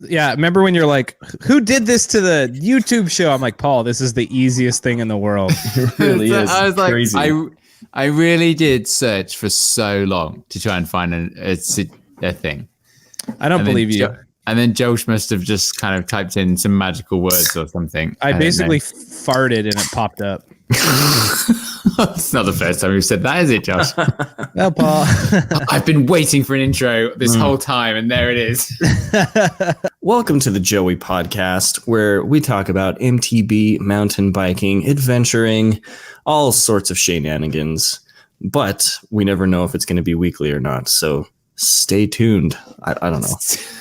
Yeah, remember when you're like, who did this to the YouTube show? I'm like, Paul, this is the easiest thing in the world. It really is. I was like, crazy. I really did search for so long to try and find a thing. I don't believe you. And then Josh must have just kind of typed in some magical words or something. I basically farted and it popped up. It's not the first time you've said that, is it, Josh? Well, Paul. I've been waiting for an intro this whole time, and there it is. Welcome to the Joey Podcast, where we talk about MTB, mountain biking, adventuring, all sorts of shenanigans. But we never know if it's going to be weekly or not, so stay tuned. I don't know.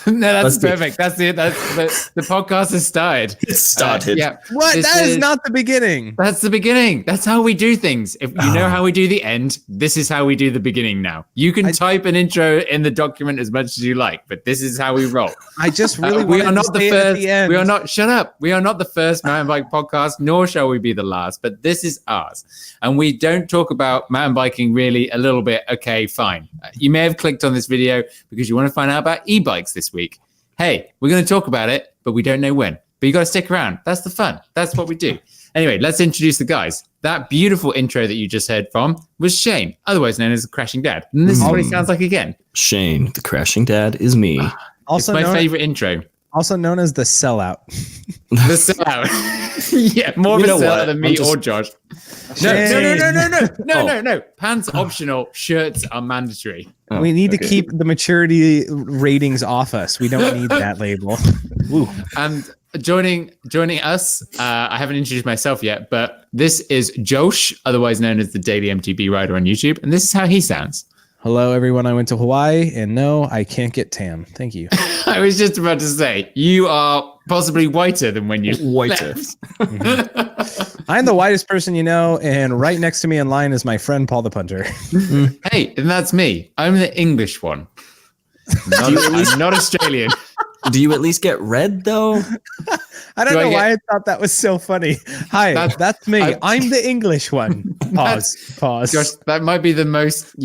No, that's perfect. That's it. The podcast has started. It's started. Yeah. What? That is not the beginning. That's the beginning. That's how we do things. If you know how we do the end, this is how we do the beginning now. You can type an intro in the document as much as you like, but this is how we roll. I just really we are not the first. The we are not. Shut up. We are not the first mountain bike podcast, nor shall we be the last. But this is ours, and we don't talk about mountain biking really a little bit. Okay, fine. You may have clicked on this video because you want to find out about e-bikes this week. Hey, we're going to talk about it, but we don't know when. But you got to stick around. That's the fun. That's what we do. Anyway, let's introduce the guys. That beautiful intro that you just heard from was Sheyn, otherwise known as the Crashing Dad. And this is what he sounds like again. Sheyn, the Crashing Dad, is me. Also it's my favorite intro. Also known as the sellout. The sellout. Yeah, more of a sellout than me or Josh. No. Pants optional, shirts are mandatory. We need to keep the maturity ratings off us. We don't need that label. Woo. And joining us, I haven't introduced myself yet, but this is Josh, otherwise known as the Daily MTB Rider on YouTube, and this is how he sounds. Hello, everyone. I went to Hawaii, and no, I can't get tan. Thank you. I was just about to say, you are possibly whiter than when you whiter. Mm-hmm. I'm the whitest person you know, and right next to me in line is my friend Paul the Punter. Hey, and that's me. I'm the English one. I'm not Australian. Do you at least get red, though? I don't know why I thought that was so funny. Hi, that's me. I'm the English one. Pause. Josh, that might be the most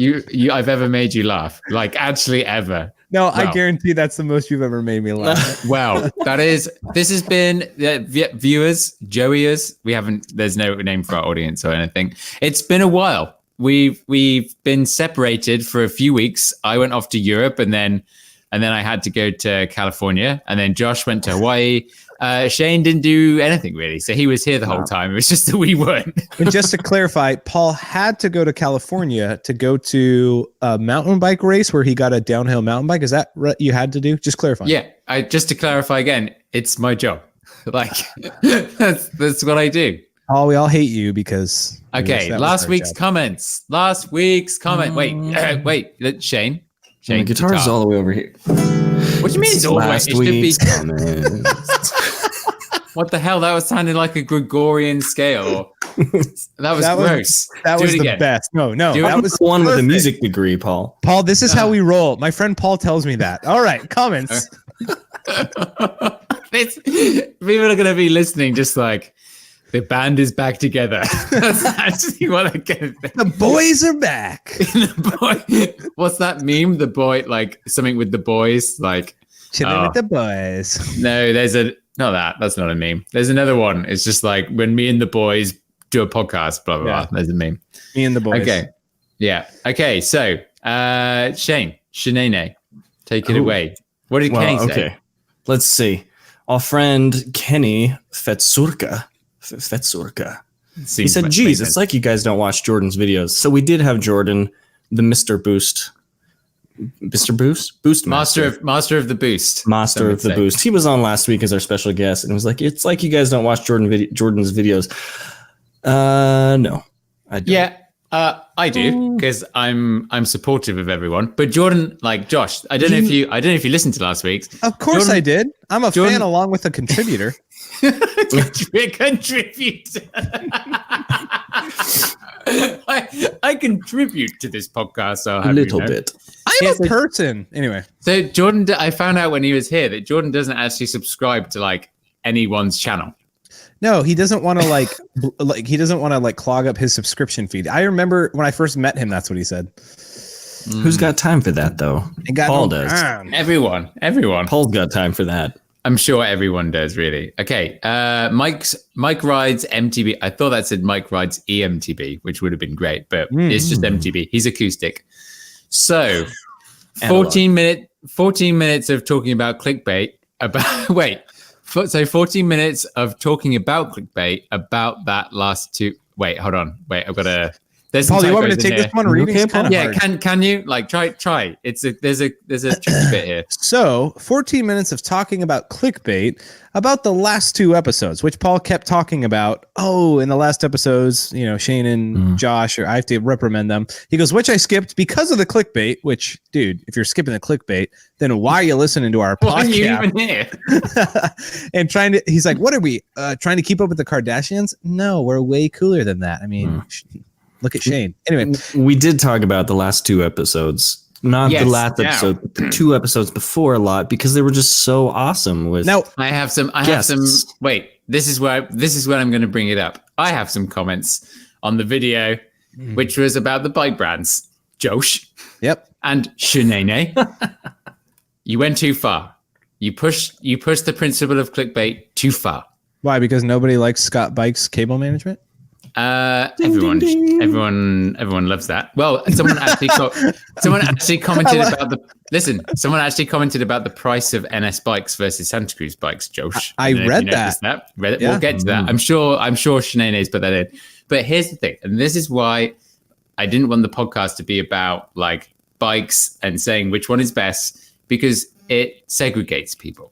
I've ever made you laugh. Like, actually ever. No, I guarantee that's the most you've ever made me laugh. Well, this has been viewers, Joeyers. There's no name for our audience or anything. It's been a while. We've been separated for a few weeks. I went off to Europe and then I had to go to California, and then Josh went to Hawaii. Sheyn didn't do anything really, so he was here the whole time. It was just that we weren't. And just to clarify, Paul had to go to California to go to a mountain bike race where he got a downhill mountain bike. Is that what you had to do? Just clarify. Yeah, just to clarify again, it's my job. Like that's what I do. Oh, we all hate you because. Okay, last week's comments. Last week's comment. Wait, Sheyn. My guitar's all the way over here. What do you mean it's all the way? It should be. What the hell? That was sounding like a Gregorian scale. That was gross. That was the best. No. That was the one with a music degree, Paul. Paul, this is how we roll. My friend Paul tells me that. All right, comments. People are going to be listening just like, the band is back together. That's actually what I get. The boys are back. What's that meme? The boy, like something with the boys, like chilling with the boys. No, that's not a meme. There's another one. It's just like when me and the boys do a podcast, blah, blah, blah. There's a meme. Me and the boys. Okay. Yeah. Okay. So, Sheyn, take it away. What did Kenny say? Okay. Let's see. Our friend Kenny Fetsurka. He said, geez, it's like you guys don't watch Jordan's videos. So we did have Jordan, the Mr. Boost. Mr. Boost? Boost Master. Master of the Boost. Master of the Boost. He was on last week as our special guest and was like, it's like you guys don't watch Jordan's videos. No, I don't. Yeah, I do because I'm supportive of everyone. But Jordan, like Josh, I don't know if you listened to last week's. Of course I did. I'm a fan along with a contributor. Contribute. I contribute to this podcast so a little bit. I'm a person anyway. So Jordan, I found out when he was here that Jordan doesn't actually subscribe to like anyone's channel. No, he doesn't want to he doesn't want to clog up his subscription feed. I remember when I first met him, that's what he said. Who's got time for that though? Paul does. Everyone. Paul's got time for that. I'm sure everyone does, really. Okay. Mike rides MTB. I thought that said Mike rides EMTB, which would have been great, but it's just MTB. He's acoustic. So 14 minutes of talking about clickbait so 14 minutes of talking about clickbait about that last two. Wait, hold on. Wait, I've got to. There's Paul, do you want me to typos in take here. this one? Reading kind of Yeah, hard. can you like try? There's a tricky bit here. So 14 minutes of talking about clickbait about the last two episodes, which Paul kept talking about. Oh, in the last episodes, you know, Sheyn and Josh, or I have to reprimand them. He goes, which I skipped because of the clickbait, which, dude, if you're skipping the clickbait, then why are you listening to our Why are podcast? you even here? And he's like, what are we trying to keep up with the Kardashians? No, we're way cooler than that. I mean, look at Sheyn. Anyway, We did talk about the last two episodes. Not the last episode, but the 2 episodes before a lot because they were just so awesome. now I have some. Wait, this is where I'm going to bring it up. I have some comments on the video, which was about the bike brands, Josh. Yep. And Sheyn. You went too far. You pushed the principle of clickbait too far. Why? Because nobody likes Scott Bike's cable management. Everyone loves that. Well, someone actually commented about the price of NS bikes versus Santa Cruz bikes, Josh. I read that. Read it. Yeah. We'll get to that. I'm sure Sheyn put that in. But here's the thing, and this is why I didn't want the podcast to be about like bikes and saying which one is best, because it segregates people.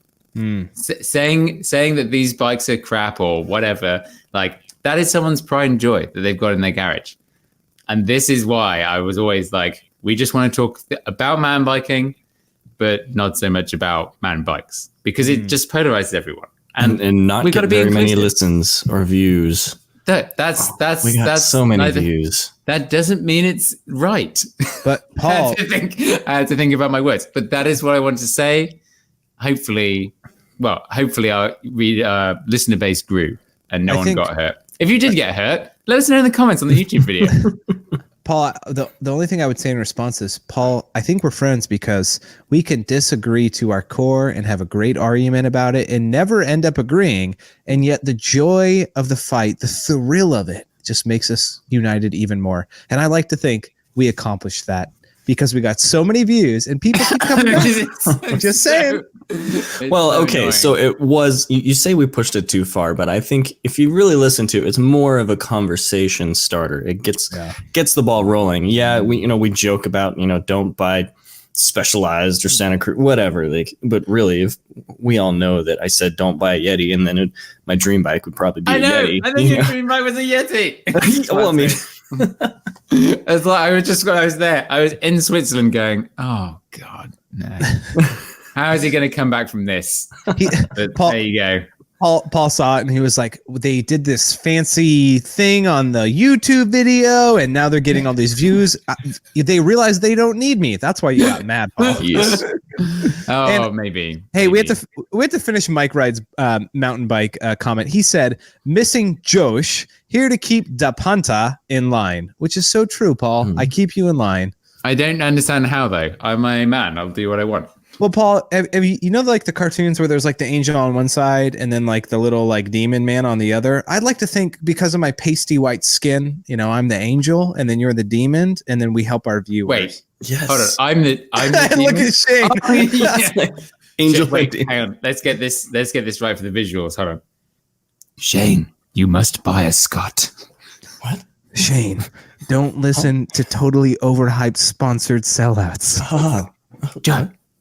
Saying that these bikes are crap or whatever, like that is someone's pride and joy that they've got in their garage. And this is why I was always like, we just want to talk about mountain biking, but not so much about mountain bikes, because it just polarizes everyone. And not we get gotta be very many inclusive. listens or views. That's We got so many views. That doesn't mean it's right. But Paul, I had to think about my words, but that is what I wanted to say. Hopefully our listener base grew and no one got hurt. If you did get hurt, let us know in the comments on the YouTube video. Paul, the only thing I would say in response is, Paul, I think we're friends because we can disagree to our core and have a great argument about it and never end up agreeing. And yet the joy of the fight, the thrill of it just makes us united even more. And I like to think we accomplished that because we got so many views and people keep coming up. I'm just saying. Well, okay, so it was, you say we pushed it too far, but I think if you really listen to it, it's more of a conversation starter. It gets the ball rolling. Yeah, we joke about, don't buy Specialized or Santa Cruz, whatever. But really, if we all know that I said don't buy a Yeti, and then my dream bike would probably be a Yeti. I think your dream bike was a Yeti. Well, I mean, it's like I was in Switzerland going, oh God, no. How is he going to come back from this? Paul, there you go. Paul saw it and he was like, they did this fancy thing on the YouTube video and now they're getting all these views. They realized they don't need me. That's why you got mad, Paul. yes. Maybe. Hey, we have to finish Mike Ride's mountain bike comment. He said, missing Josh, here to keep Da Panta in line, which is so true, Paul. I keep you in line. I don't understand how, though. I'm a man. I'll do what I want. Well, Paul, have you know like the cartoons where there's like the angel on one side and then like the little like demon man on the other? I'd like to think because of my pasty white skin, I'm the angel and then you're the demon and then we help our viewers. Wait, yes. hold on. I'm the Look at Sheyn. Angel. Wait, hang on. Let's get this right for the visuals. Hold on. Sheyn, you must buy a Scott. What? Sheyn, don't listen to totally overhyped sponsored sellouts.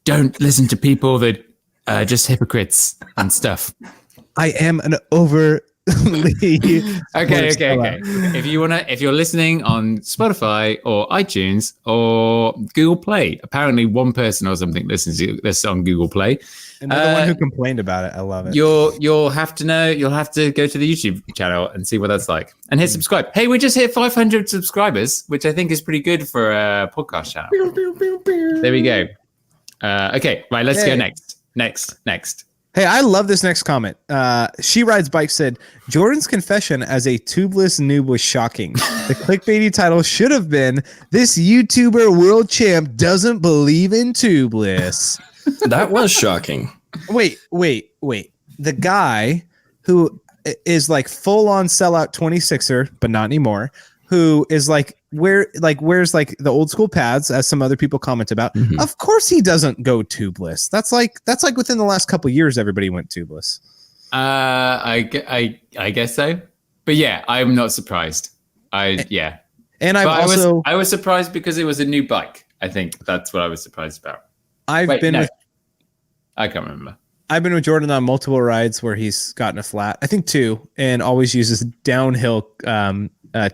Don't listen to people that are just hypocrites and stuff. I am an overly Okay. If you're listening on Spotify or iTunes or Google Play, apparently one person or something listens to this on Google Play. Another one who complained about it. I love it. You'll have to go to the YouTube channel and see what that's like and hit subscribe. Hey, we just hit 500 subscribers, which I think is pretty good for a podcast channel. There we go. Okay, right, let's go next. Hey, I love this next comment. She Rides Bike said, Jordan's confession as a tubeless noob was shocking. The clickbaity title should have been, this YouTuber world champ doesn't believe in tubeless. That was shocking. Wait. The guy who is like full on sellout 26er, but not anymore, who is like wears like the old school pads, as some other people comment about. Mhm. Of course he doesn't go tubeless. That's like within the last couple of years everybody went tubeless. I guess so. But yeah, I'm not surprised. Yeah. And I was surprised because it was a new bike. I think that's what I was surprised about. I can't remember. I've been with Jordan on multiple rides where he's gotten a flat, I think 2, and always uses downhill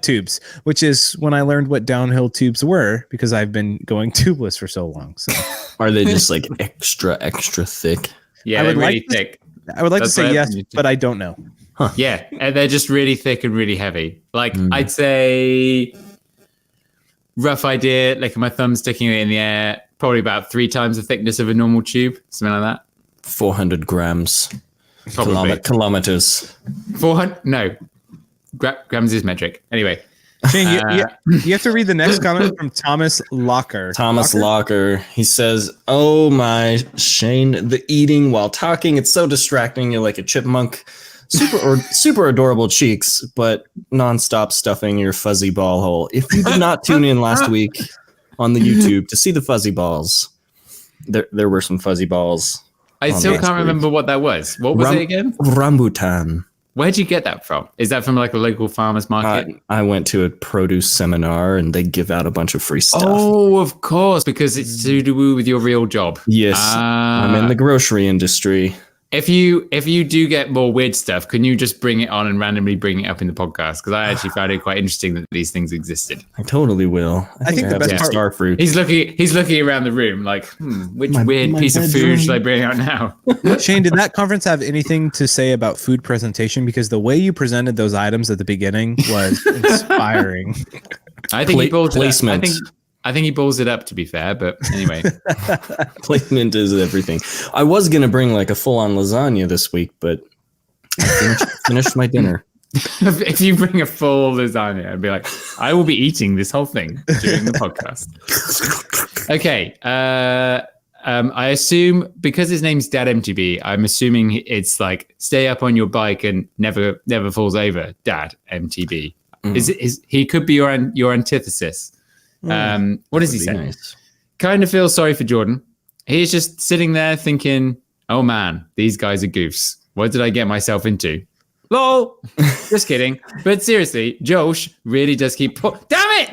tubes, which is when I learned what downhill tubes were, because I've been going tubeless for so long. So Are they just like extra thick? Yeah, they're really thick. I would like to say yes, but I don't know. Huh. Yeah, and they're just really thick and really heavy. Like I'd say, rough idea, like my thumb sticking it in the air, probably about 3 times the thickness of a normal tube, something like that. 400 grams. Probably. Kilometers. 400? No. Grams is metric. Anyway. Shane, you have to read the next comment from Thomas Locker. Thomas Locker. He says, "Oh my, Shane, the eating while talking, it's so distracting. You're like a chipmunk. Super adorable cheeks, but nonstop stuffing your fuzzy ball hole. If you did not tune in last week on the YouTube to see the fuzzy balls, there were some fuzzy balls. I still can't remember what that was. What was it again? Rambutan. Where'd you get that from? Is that from like a local farmer's market? I went to a produce seminar and they give out a bunch of free stuff. Oh, of course, because it's to do with your real job. Yes, I'm in the grocery industry. If you do get more weird stuff, can you just bring it on and randomly bring it up in the podcast? Because I actually found it quite interesting that these things existed. I totally will. I think the best part, starfruit. He's looking around the room like, which weird piece of food should I bring out now? Shane, did that conference have anything to say about food presentation? Because the way you presented those items at the beginning was inspiring. I think he balls placement. I think he balls it up, to be fair, but anyway. Placement is everything. I was going to bring like a full-on lasagna this week, but I finished my dinner. If you bring a full lasagna, I'd be like, I will be eating this whole thing during the podcast. Okay. I assume, because his name's Dad MTB, I'm assuming it's like, stay up on your bike and never falls over, Dad MTB. He could be your antithesis. What does he say? Nice. Kind of feel sorry for Jordan. He's just sitting there thinking, oh man, these guys are goofs. What did I get myself into? Lol. Just kidding. But seriously, Josh really does keep damn it!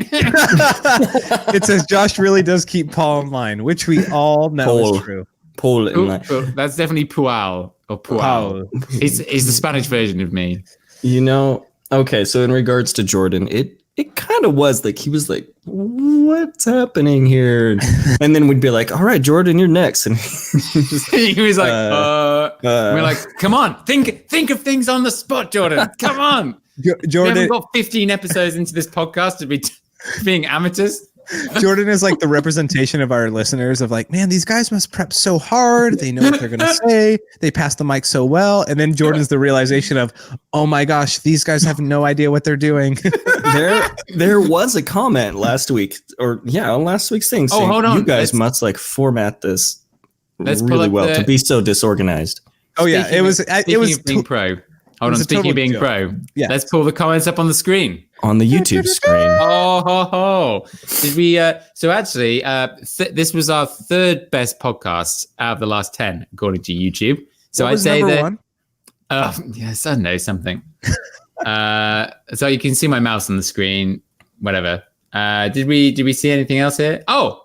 It says Josh really does keep Paul in line, which we all know is true. Paul in line. That's definitely Pual or Pual. He's the Spanish version of me. You know, okay, so in regards to Jordan, it kind of was like, he was like, what's happening here? And then we'd be like, all right, Jordan, you're next. And he was like, we're like, come on, think of things on the spot, Jordan. Come on. Jordan, we haven't got 15 episodes into this podcast to be being amateurs. Jordan is like the representation of our listeners of like, man, these guys must prep so hard. They know what they're going to say. They pass the mic so well. And then Jordan's the realization of, oh my gosh, these guys have no idea what they're doing. There was a comment last week on last week's thing saying, hold on. You guys must like format this really well to be so disorganized. It was being pro. Hold on, speaking of being pro, let's pull the comments up on the screen. On the YouTube screen. Did we? So actually, this was our third best podcast out of the last 10, according to YouTube. So I'd say that. Yes, I know something. So you can see my mouse on the screen. Whatever. Did we see anything else here? No.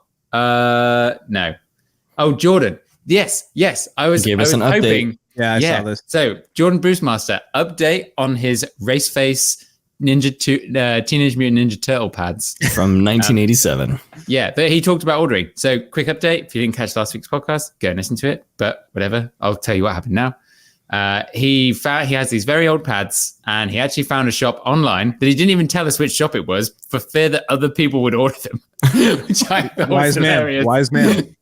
Oh, Jordan. Yes. I was an hoping. update. Yeah, I saw this. So Jordan Brucemaster update on his Race Face Teenage Mutant Ninja Turtle pads from 1987. He talked about ordering. So quick update. If you didn't catch last week's podcast, go and listen to it. But whatever, I'll tell you what happened now. He has these very old pads, and he actually found a shop online that he didn't even tell us which shop it was for fear that other people would order them. Which I thought was hilarious. Wise man.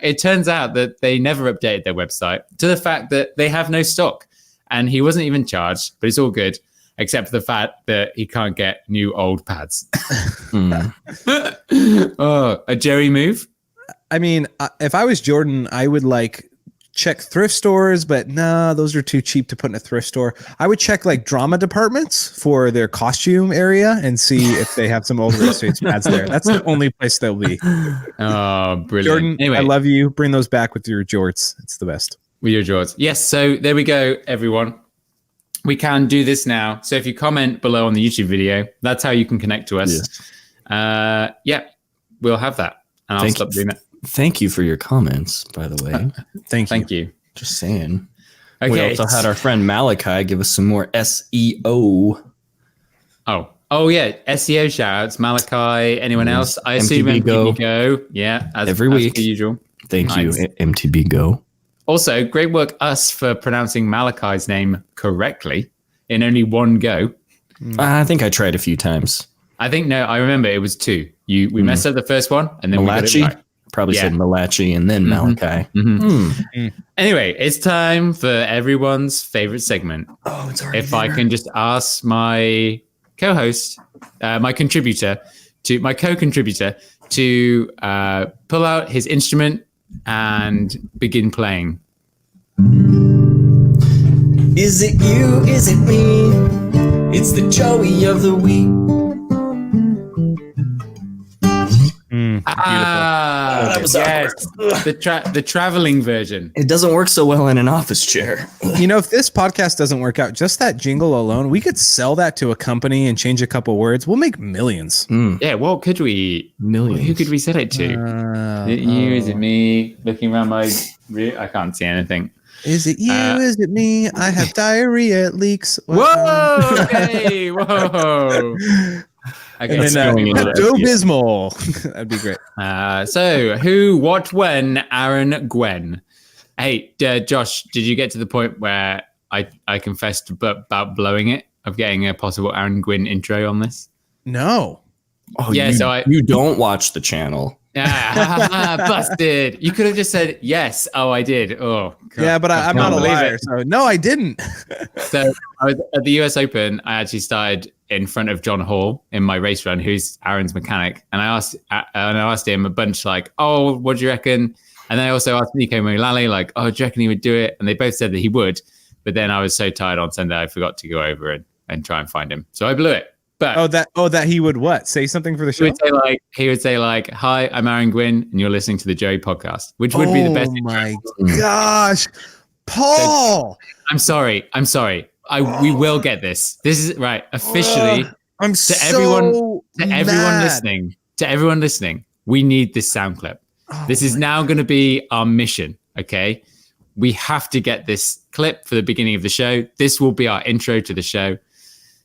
It turns out that they never updated their website to the fact that they have no stock, and he wasn't even charged, but it's all good, except for the fact that he can't get new old pads. A Jerry move. I mean, if I was Jordan, I would like check thrift stores, but nah, those are too cheap to put in a thrift store. I would check like drama departments for their costume area and see if they have some old illustrated pads there. That's the only place they'll be. Oh, brilliant. Jordan, Anyway, I love you. Bring those back with your jorts. It's the best. with your jaws. Yes, so there we go, everyone. We can do this now. So if you comment below on the YouTube video, that's how you can connect to us. Yes. Yeah, we'll have that. And I'll stop doing that. Thank you for your comments, by the way. Thank you. Just saying. Okay. We also had our friend Malachi give us some more SEO. Oh yeah, SEO shoutouts. Malachi, anyone else? I assume MTB MTB Go. Go. Yeah, Every week. per usual. Thank Nice. you, MTB Go. Also, great work us for pronouncing Malachi's name correctly in only one go. I think I tried a few times. I remember it was two. We messed up the first one and then Malachi? we got it right. Probably Yeah. said Malachi and then Malachi. Anyway, it's time for everyone's favorite segment. Oh, it's already If I can just ask my co-host, my co-contributor to pull out his instrument and begin playing. Is it you? Is it me? It's the Joey of the week. That was the traveling version. It doesn't work so well in an office chair. You know, if this podcast doesn't work out, just that jingle alone, we could sell that to a company and change a couple words. We'll make millions. Yeah, what could we? Millions. Who could we sell it to? Is it you? Is it me? Looking around my room, I can't see anything. Is it you? Is it me? I have diarrhea. It leaks. Whoa! Okay, whoa. Okay, And then going into the Joe FBS. Bismol. That'd be great. so who, what, when? Aaron, Gwen. Hey, Josh, did you get to the point where I confessed about blowing it of getting a possible Aaron Gwyn intro on this? No. Oh, Yeah, you don't watch the channel. Ah, busted. You could have just said yes. Oh, I did. Oh, God. Yeah, but I'm not a believe liar. it. So no, I didn't. So I was at the US Open. I actually started in front of John Hall in my race run, who's Aaron's mechanic, and I asked him a bunch like, "Oh, what do you reckon?" And then I also asked Nico Mulally like, "Oh, do you reckon he would do it?" And they both said that he would, but then I was so tired on Sunday I forgot to go over and try and find him, so I blew it. But that he would what? Say something for the show? he would say like, "Hi, I'm Aaron Gwyn, and you're listening to the Joey podcast," which would be the best. Oh my gosh, Paul! I'm sorry. We will get this. This is right officially. I'm To everyone mad. to everyone listening, we need this sound clip. This is now going to be our mission. Okay, we have to get this clip for the beginning of the show. This will be our intro to the show.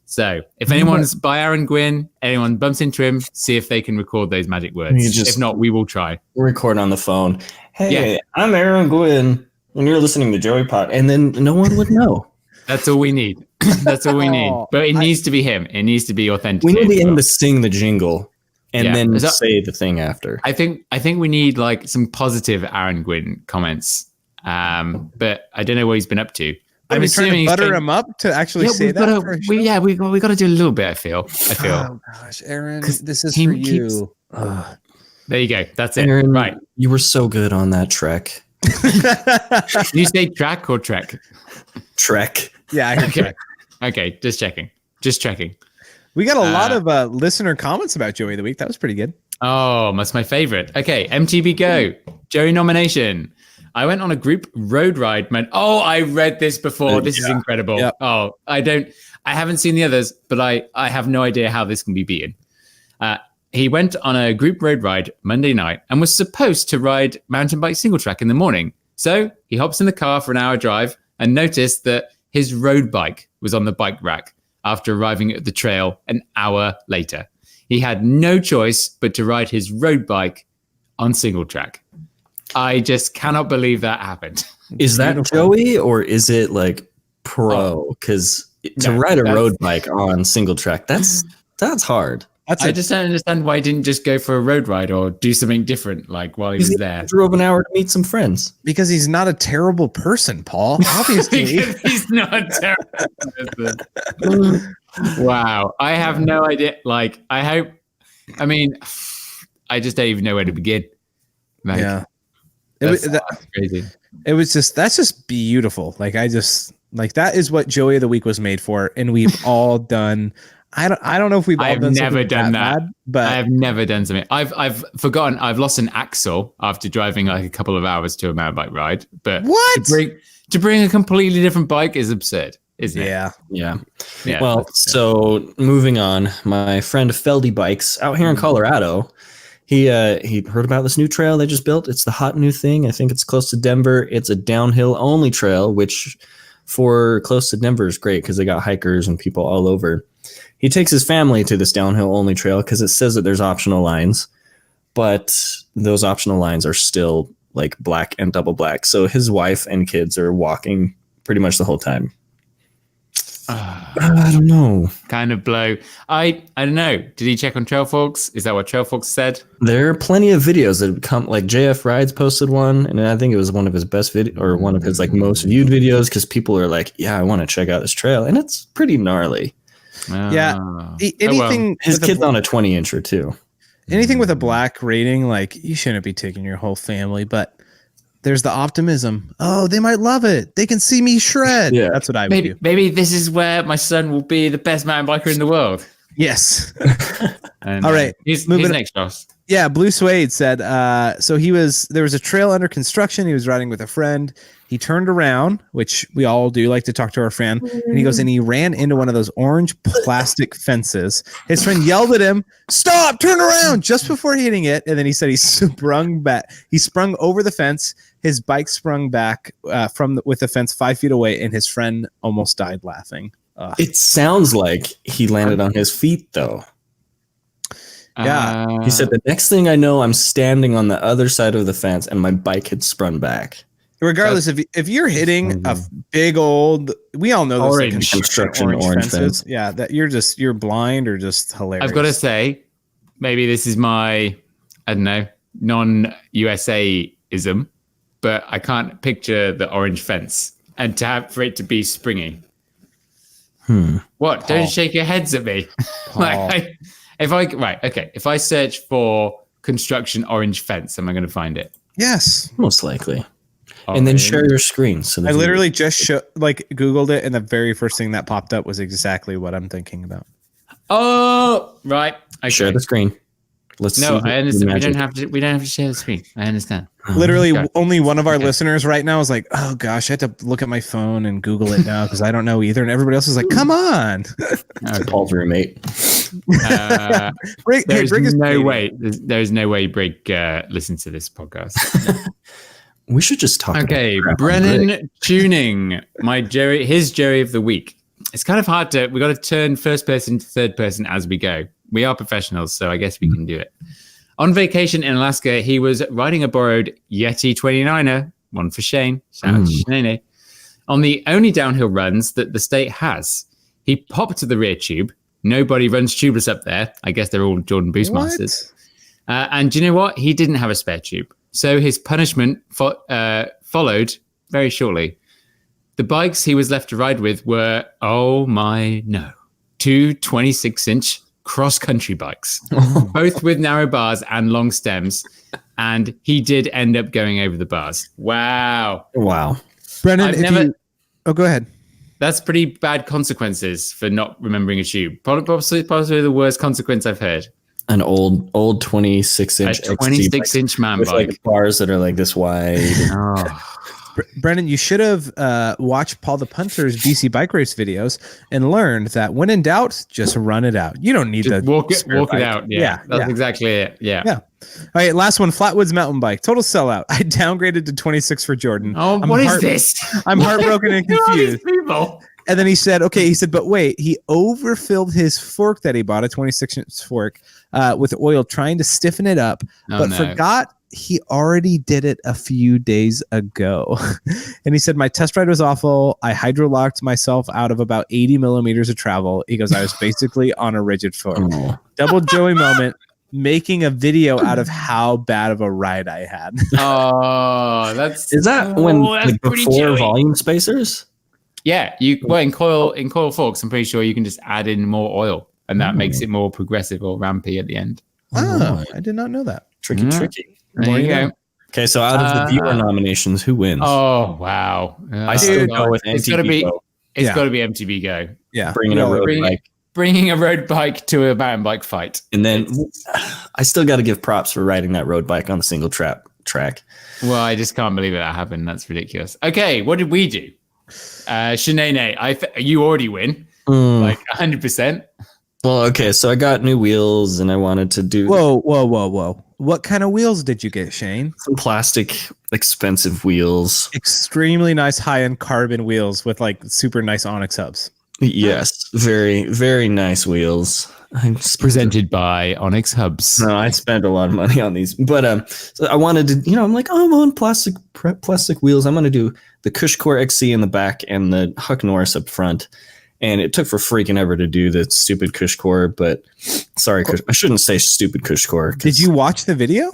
So if anyone's by Aaron Gwyn, anyone bumps into him, see if they can record those magic words. If not, we will try. Record on the phone. Hey, I'm Aaron Gwyn, and you're listening to Joey Pod, and then no one would know. That's all we need. That's all we need. But it needs to be him. It needs to be authentic. We need him to sing the jingle and then say the thing after. I think we need like some positive Aaron Gwyn comments. But I don't know what he's been up to. I'm assuming to butter him up to actually say that. We got to do a little bit. I feel. Oh gosh, Aaron, this is he for you. There you go. That's it. Aaron, Right. You were so good on that trek. Did you say track or trek? Trek. Yeah, I heard Okay. trek. Okay. Just checking. We got a lot of listener comments about Joey of the week. That was pretty good. Oh, that's my favorite. Okay. MTB Go. Joey nomination. I went on a group road ride, man. Oh, I read this before. This is incredible. Yep. Oh, I haven't seen the others, but I have no idea how this can be beaten. He went on a group road ride Monday night and was supposed to ride mountain bike single track in the morning. So he hops in the car for an hour drive and noticed that his road bike was on the bike rack after arriving at the trail an hour later. He had no choice but to ride his road bike on single track. I just cannot believe that happened. Is that Joey or is it like pro? Because to ride a road bike on single track, that's hard. I just don't understand why he didn't just go for a road ride or do something different like while he was there. Drove an hour to meet some friends. Because he's not a terrible person, Paul. Obviously. Because he's not a terrible person. Wow. I have no idea. Like, I just don't even know where to begin. Like, yeah. that's crazy. It was that's just beautiful. Like that is what Joey of the Week was made for, and we've all done. I don't know if we've all I've done never something done that. bad, but I have never done something. I've forgotten. I've lost an axle after driving like a couple of hours to a mountain bike ride. But what? To bring a completely different bike is absurd, isn't it? Yeah. Yeah. Well, so moving on, my friend Feldy Bikes out here in Colorado, he heard about this new trail they just built. It's the hot new thing. I think it's close to Denver. It's a downhill only trail, which for close to Denver is great because they got hikers and people all over. He takes his family to this downhill only trail because it says that there's optional lines, but those optional lines are still like black and double black. So his wife and kids are walking pretty much the whole time. I don't know. Kind of blow. I don't know. Did he check on Trailforks? Is that what Trailforks said? There are plenty of videos that come, like JF Rides posted one, and I think it was one of his best video or one of his like most viewed videos because people are like, "Yeah, I want to check out this trail," and it's pretty gnarly. Yeah, anything. His kid's on a 20-incher too. Anything with a black rating, like you shouldn't be taking your whole family, but there's the optimism. Oh, they might love it. They can see me shred. Yeah. That's what I would do. Maybe this is where my son will be the best mountain biker in the world. Yes. And, All right. Who's next, Josh? Yeah, Blue Suede said, so there was a trail under construction. He was riding with a friend. He turned around, which we all do like to talk to our friend. And he goes, and he ran into one of those orange plastic fences. His friend yelled at him, "Stop, turn around," just before hitting it. And then he said he sprung back. He sprung over the fence. His bike sprung back with the fence 5 feet away, and his friend almost died laughing. It sounds like he landed on his feet, though. Yeah. He said, the next thing I know, I'm standing on the other side of the fence, and my bike had sprung back. Regardless, if you're hitting a big old, we all know those construction orange fence. Yeah, that you're blind or just hilarious. I've got to say, maybe this is my, I don't know, non-USA-ism, but I can't picture the orange fence and for it to be springy. What? Paul. Don't shake your heads at me. If I search for construction orange fence, am I going to find it? Yes, most likely. And then share your screen. So I literally just Googled it, and the very first thing that popped up was exactly what I'm thinking about. Oh, right. Okay. Share the screen. Let's. No, I understand. We don't have to share the screen. I understand. Literally, only one of our listeners right now is like, "Oh gosh, I have to look at my phone and Google it now because I don't know either." And everybody else is like, "Come on." Paul's roommate. There's no way Brig listens to this podcast. We should just talk. Okay, Brennan Tuning, his Jerry of the week. It's kind of hard we got to turn first person to third person as we go. We are professionals, so I guess we can do it. On vacation in Alaska, he was riding a borrowed Yeti 29er, one for Sheyn, shout out to Sheyn, on the only downhill runs that the state has. He popped to the rear tube. Nobody runs tubeless up there. I guess they're all Jordan Boostmasters. And do you know what? He didn't have a spare tube. So his punishment followed very shortly. The bikes he was left to ride with were, two 26-inch cross-country bikes, both with narrow bars and long stems. And he did end up going over the bars. Wow. Brennan, go ahead. That's pretty bad consequences for not remembering a tube. Possibly the worst consequence I've heard. An old 26-inch 26-inch man with bike. Like bars that are like this wide. Brendan, you should have watched Paul the Punter's BC bike race videos and learned that when in doubt, just run it out. You don't need to walk it out. Yeah, that's exactly it. Yeah. All right, last one, Flatwoods mountain bike, total sellout. I downgraded to 26 for Jordan. Oh, what is this? I'm heartbroken and confused. People? And then he said, but wait, he overfilled his fork that he bought, a 26-inch fork, with oil, trying to stiffen it up, forgot he already did it a few days ago. And he said, my test ride was awful. I hydrolocked myself out of about 80 millimeters of travel. He goes, I was basically on a rigid fork. Double Joey moment, making a video out of how bad of a ride I had. Is that before volume spacers? Yeah, in coil forks, I'm pretty sure you can just add in more oil, and that makes it more progressive or rampy at the end. Oh, I did not know that. Tricky. There you go. Okay, so out of the viewer nominations, who wins? Oh wow! I still go with It's got to be. MTB Go. It's got to be MTB Go. Yeah. Bringing a road bike. Bringing a road bike to a mountain bike fight. And then I still got to give props for riding that road bike on the single track. Well, I just can't believe that happened. That's ridiculous. Okay, what did we do? Sheyn, you already win. Like 100%. Well, okay, so I got new wheels and I wanted to do Whoa. What kind of wheels did you get, Sheyn? some plastic expensive wheels. Extremely nice high-end carbon wheels with like super nice Onyx hubs. Yes, very, very nice wheels. Presented by Onyx Hubs. No, I spent a lot of money on these, but so I wanted to, I'm like, I'm on plastic wheels. I'm going to do the Cushcore XC in the back and the Huck Norris up front. And it took for freaking ever to do the stupid Cushcore, but sorry, I shouldn't say stupid Cushcore. Did you watch the video?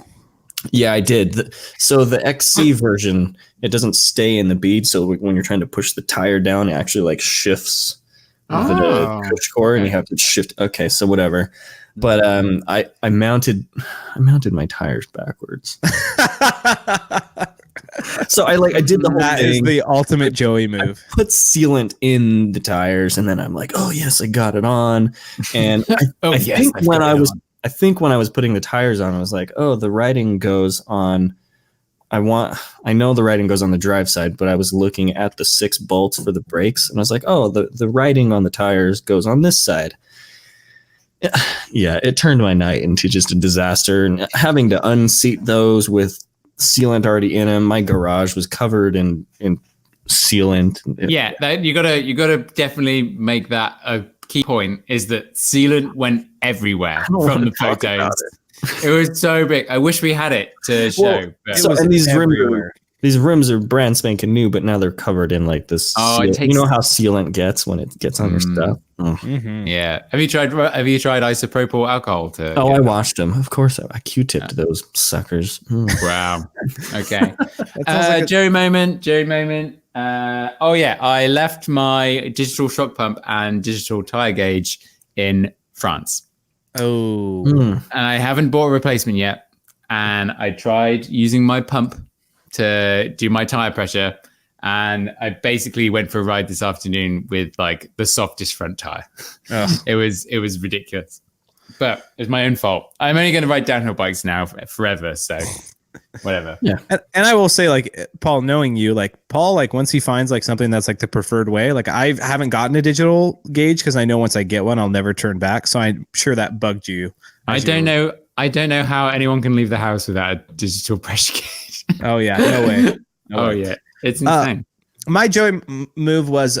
Yeah, I did. So the XC version, it doesn't stay in the bead. So when you're trying to push the tire down, it actually like shifts the Cushcore, and you have to shift. Okay, so whatever. But I mounted my tires backwards. So I did the whole That thing. is the ultimate Joey move. I put sealant in the tires, and then I'm like, oh yes, I got it on. And I think when I was putting the tires on, I was like, oh, the writing goes on. I know the writing goes on the drive side, but I was looking at the 6 bolts for the brakes, and I was like, oh, the writing on the tires goes on this side. Yeah, it turned my night into just a disaster, and having to unseat those with sealant already in them. My garage was covered in sealant. Yeah, you gotta definitely make that a key point. Is that sealant went everywhere from the photos. It was so big. I wish we had it to show. Well, and these rims are brand spanking new, but now they're covered in like this. You know how sealant gets when it gets on your stuff. Mm-hmm. Yeah. Have you tried isopropyl alcohol to? I washed them. Of course, I Q-tipped those suckers. Wow. Okay. Jerry moment. I left my digital shock pump and digital tire gauge in France. Oh. And I haven't bought a replacement yet. And I tried using my pump to do my tire pressure, and I basically went for a ride this afternoon with like the softest front tire. It was ridiculous, but it's my own fault. I'm only going to ride downhill bikes now forever, so whatever. Yeah. And I will say, like, Paul, knowing you, like Paul, like once he finds like something that's like the preferred way, like I haven't gotten a digital gauge because I know once I get one, I'll never turn back. So I'm sure that bugged you. I don't know how anyone can leave the house without a digital pressure gauge. Oh yeah, no way. Yeah, it's insane. My Joey move was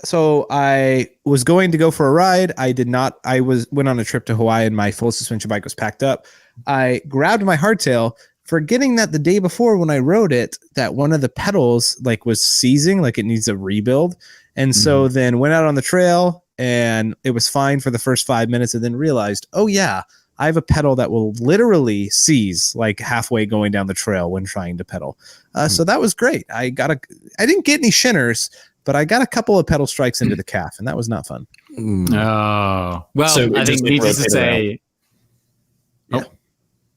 so I was going to go for a ride. I did not. Went on a trip to Hawaii, and my full suspension bike was packed up. I grabbed my hardtail, forgetting that the day before when I rode it, that one of the pedals like was seizing, like it needs a rebuild. And so then went out on the trail, and it was fine for the first 5 minutes, and then realized, oh yeah, I have a pedal that will literally seize like halfway going down the trail when trying to pedal. So that was great. I didn't get any shinners, but I got a couple of pedal strikes into the calf, and that was not fun. Oh, well, so I think needless to say,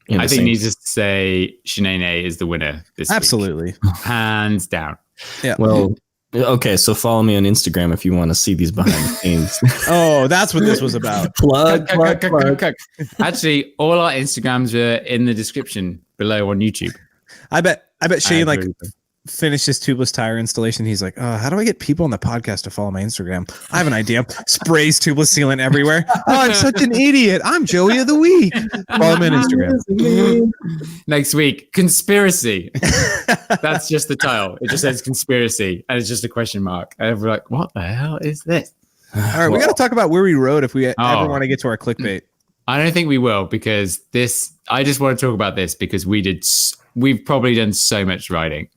needless to say, Sheyn is the winner this Absolutely. week. Hands down. Yeah. Well, okay, so follow me on Instagram if you want to see these behind the scenes. Oh, that's what this was about. Plug. Actually, all our Instagrams are in the description below on YouTube. I bet Sheyn like finished his tubeless tire installation. He's like, how do I get people on the podcast to follow my Instagram? I have an idea. Sprays tubeless sealant everywhere. Oh, I'm such an idiot. I'm Joey of the week. Follow me on Instagram. Next week, conspiracy. That's just the title. It just says conspiracy, and it's just a question mark. And we're like, what the hell is this? All right, we got to talk about where we rode if we ever want to get to our clickbait. I don't think we will, because I just want to talk about this because we've probably done so much riding.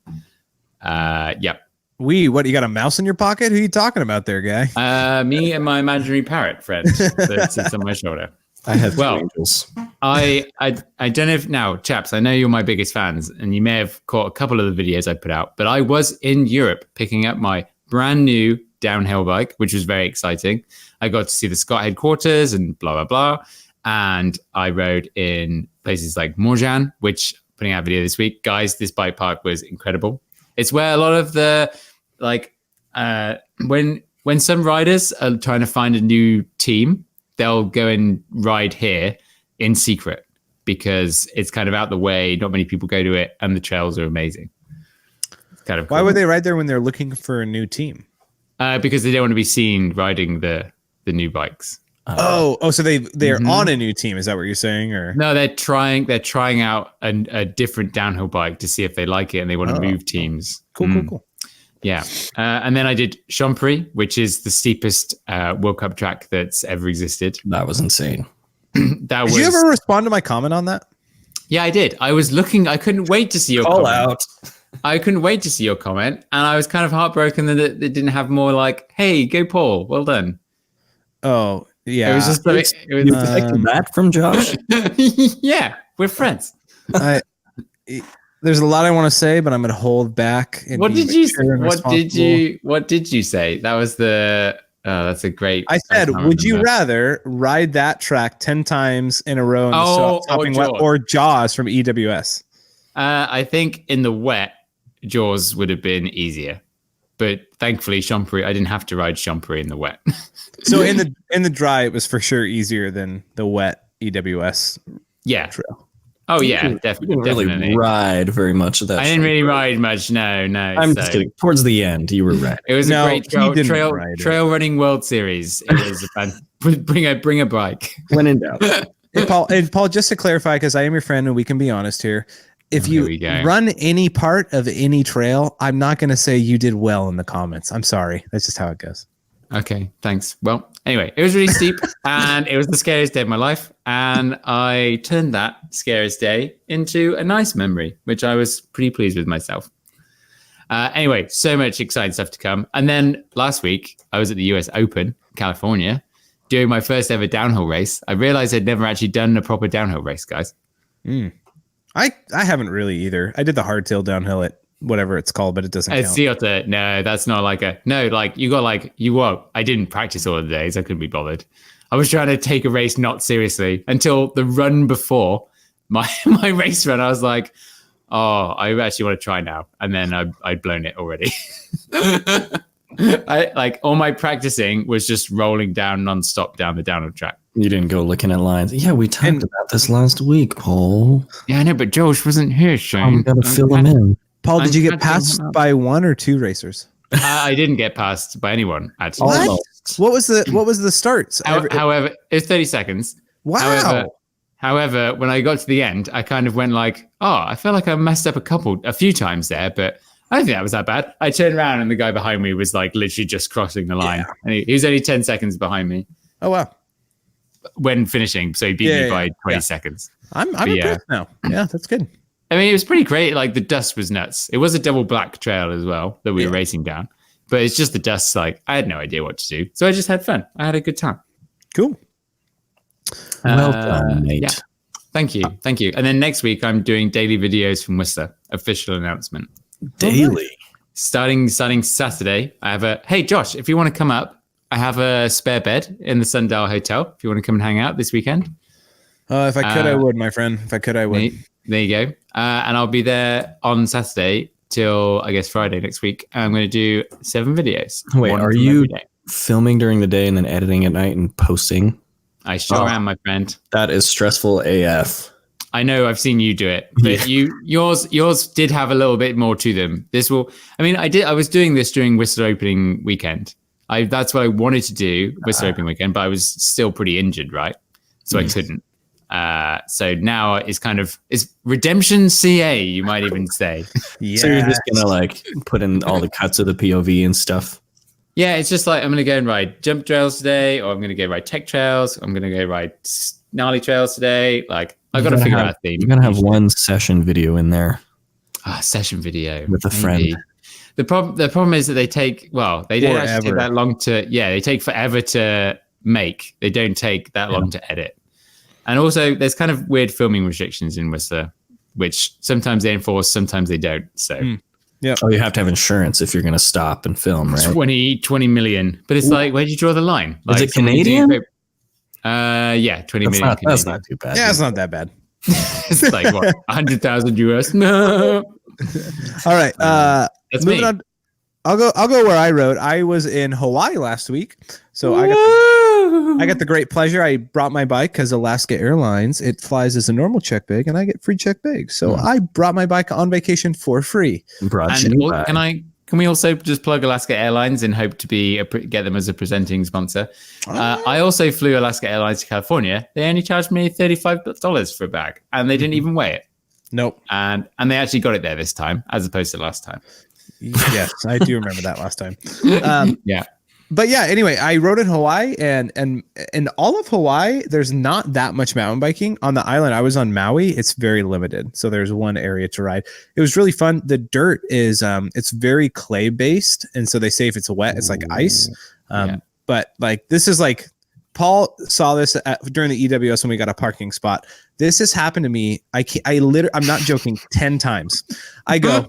Yep. What, you got a mouse in your pocket? Who are you talking about there, guy? Me and my imaginary parrot friend that sits on my shoulder. I have two angels. I don't know if now, chaps, I know you're my biggest fans, and you may have caught a couple of the videos I put out, but I was in Europe picking up my brand new downhill bike, which was very exciting. I got to see the Scott headquarters and blah, blah, blah. And I rode in places like Morjan, which putting out a video this week. Guys, this bike park was incredible. It's where a lot of the when some riders are trying to find a new team, they'll go and ride here in secret because it's kind of out the way. Not many people go to it, and the trails are amazing. It's kind of cool. Why would they ride there when they're looking for a new team? Because they don't want to be seen riding the new bikes. So they're on a new team. Is that what you're saying? Or no, they're trying out a different downhill bike to see if they like it, and they want to move teams. Cool. Yeah. And then I did Chambéry, which is the steepest World Cup track that's ever existed. That was insane. Did you ever respond to my comment on that? Yeah, I did. I was looking. I couldn't wait to see your Call comment. out. I couldn't wait to see your comment, and I was kind of heartbroken that it didn't have more like, "Hey, go Paul, well done." Oh yeah, it was just like You expected that from Josh? Yeah, we're friends. There's a lot I want to say, but I'm going to hold back. What did you say? That was the. That's a great. I said, would you rather ride that track 10 times in a row in the stopping wet or Jaws from EWS? I think in the wet, Jaws would have been easier, but thankfully, Chambéry, I didn't have to ride Chambéry in the wet. So in the dry, it was for sure easier than the wet EWS. Trail. Oh yeah, definitely. You didn't really ride very much of that. I didn't really ride much. No. I'm just kidding. Towards the end, you were right. It was a great trail running World Series. It was a fun. Bring a bike. When in doubt. Paul, just to clarify, because I am your friend and we can be honest here. If you run any part of any trail, I'm not going to say you did well in the comments. I'm sorry. That's just how it goes. Okay, thanks. Well, anyway, it was really steep and it was the scariest day of my life. And I turned that scariest day into a nice memory, which I was pretty pleased with myself. Anyway, so much exciting stuff to come. And then last week, I was at the US Open, California, doing my first ever downhill race. I realized I'd never actually done a proper downhill race, guys. I haven't really either. I did the hardtail downhill at whatever it's called, but it doesn't count. Ciota. No, that's not like I didn't practice all of the days. I couldn't be bothered. I was trying to take a race not seriously until the run before my race run. I was like, oh, I actually want to try now. And then I'd blown it already. All my practicing was just rolling down nonstop down the downhill track. You didn't go looking at lines. Yeah, we talked about this last week, Paul. Yeah, I know, but Josh wasn't here, Sheyn. Got to fill him in. Paul, did you get passed by one or two racers? I didn't get passed by anyone, actually. What was the starts? However, it's 30 seconds. Wow. However, when I got to the end, I kind of went like, oh, I feel like I messed up a few times there, but I don't think that was that bad. I turned around and the guy behind me was like literally just crossing the line. Yeah. And he was only 10 seconds behind me. Oh, wow. When finishing. So he beat me by 20 seconds. I'm impressed now. Yeah, that's good. I mean, it was pretty great. Like the dust was nuts. It was a double black trail as well that we were racing down, but it's just the dust. Like I had no idea what to do. So I just had fun. I had a good time. Cool. Well done, mate. Yeah. Thank you. And then next week I'm doing daily videos from Whistler. Official announcement. Daily. Starting Saturday. I have hey Josh, if you want to come up, I have a spare bed in the Sundial Hotel. If you want to come and hang out this weekend. If I could, I would, my friend. If I could, I would. There you go. And I'll be there on Saturday till, I guess, Friday next week. I'm going to do 7 videos. Wait, are you filming during the day and then editing at night and posting? I sure am, my friend. That is stressful AF. I know. I've seen you do it, but yours did have a little bit more to them. I was doing this during Whistler opening weekend. That's what I wanted to do, Whistler opening weekend, but I was still pretty injured, right? So I couldn't. So now it's redemption CA, you might even say. So you're just gonna put in all the cuts of the POV and stuff. Yeah, it's just like I'm gonna go and ride jump trails today, or I'm gonna go ride tech trails. I'm gonna go ride gnarly trails today. Like I've got to figure out a theme. You're gonna have one session video in there. Session video with a friend. The problem is that they take they don't actually take that long to they take forever to make. They don't take that long to edit. And also, there's kind of weird filming restrictions in Whistler, which sometimes they enforce, sometimes they don't. So, yeah. Oh, you have to have insurance if you're going to stop and film, right? 20 million. But it's like, where do you draw the line? Is it Canadian? 20 million. That's not too bad. Yeah, it's not that bad. It's like what, 100,000 US? No. All right. That's Moving me. on. I'll go where I rode. I was in Hawaii last week, so I got the great pleasure. I brought my bike because Alaska Airlines, it flies as a normal check bag, and I get free check bags. So I brought my bike on vacation for free. Can we also just plug Alaska Airlines and hope to get them as a presenting sponsor? I also flew Alaska Airlines to California. They only charged me $35 for a bag, and they didn't even weigh it. Nope. And they actually got it there this time, as opposed to last time. Yes, I do remember that last time. Yeah. But yeah, anyway, I rode in Hawaii, and in all of Hawaii, there's not that much mountain biking. On the island I was on, Maui, it's very limited. So there's one area to ride. It was really fun. The dirt is it's very clay based, and so they say if it's wet, it's like ice. But like this is like Paul saw this during the EWS when we got a parking spot. This has happened to me. I'm not joking, 10 times. I go,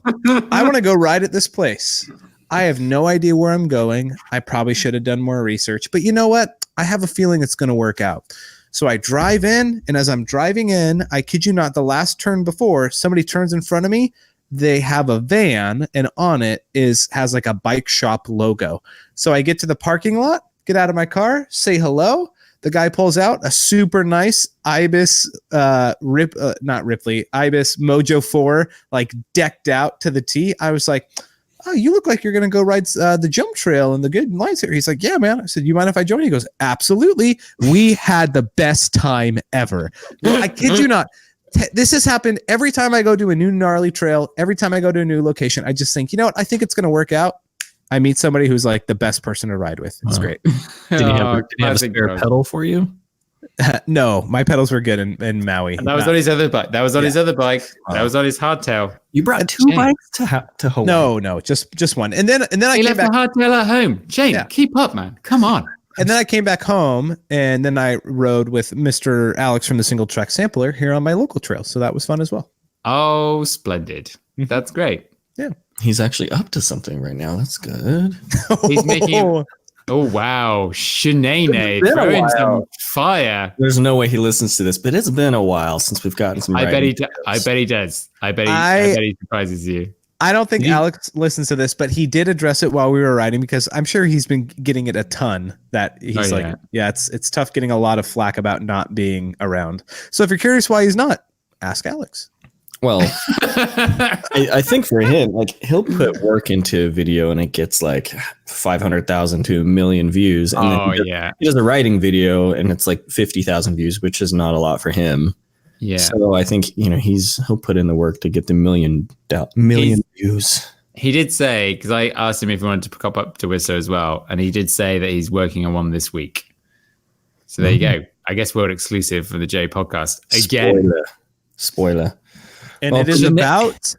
I want to go ride at this place. I have no idea where I'm going. I probably should have done more research, but you know what? I have a feeling it's going to work out. So I drive in, and as I'm driving in, I kid you not, the last turn before somebody turns in front of me, they have a van, and on it has like a bike shop logo. So I get to the parking lot, get out of my car, say hello. The guy pulls out a super nice Ibis, not Ripley, Ibis Mojo 4, like decked out to the T. I was like, oh, you look like you're going to go ride the jump trail and the good lines here. He's like, yeah, man. I said, you mind if I join? He goes, absolutely. We had the best time ever. I kid you not. This has happened every time I go to a new gnarly trail. Every time I go to a new location, I just think, you know what? I think it's going to work out. I meet somebody who's like the best person to ride with. It's great. Did he have a spare pedal for you? No, my pedals were good in Maui. And that was on his other bike. That was on his other bike. That was on his hardtail. You brought two bikes to Hawaii? No, just one. And then I came left back. The hardtail at home. Shane, keep up, man. Come on. And then I came back home, and then I rode with Mr. Alex from the Single Track Sampler here on my local trail. So that was fun as well. Oh, splendid. That's great. Yeah. He's actually up to something right now. That's good. He's making... Oh, wow. Sheyn throwing some fire. There's no way he listens to this, but it's been a while since we've gotten some I bet he does. I bet he surprises you. I don't think Alex listens to this, but he did address it while we were riding, because I'm sure he's been getting it a ton, that he's it's tough getting a lot of flack about not being around. So if you're curious why he's not, ask Alex. Well, I think for him, like, he'll put work into a video and it gets like 500,000 to 1 million views. And he does a writing video and it's like 50,000 views, which is not a lot for him. Yeah. So I think, he'll put in the work to get the million views. He did say, because I asked him if he wanted to pop up to Whistler as well, and he did say that he's working on one this week. So there you go. I guess world exclusive for the J podcast again. Spoiler. And it is about.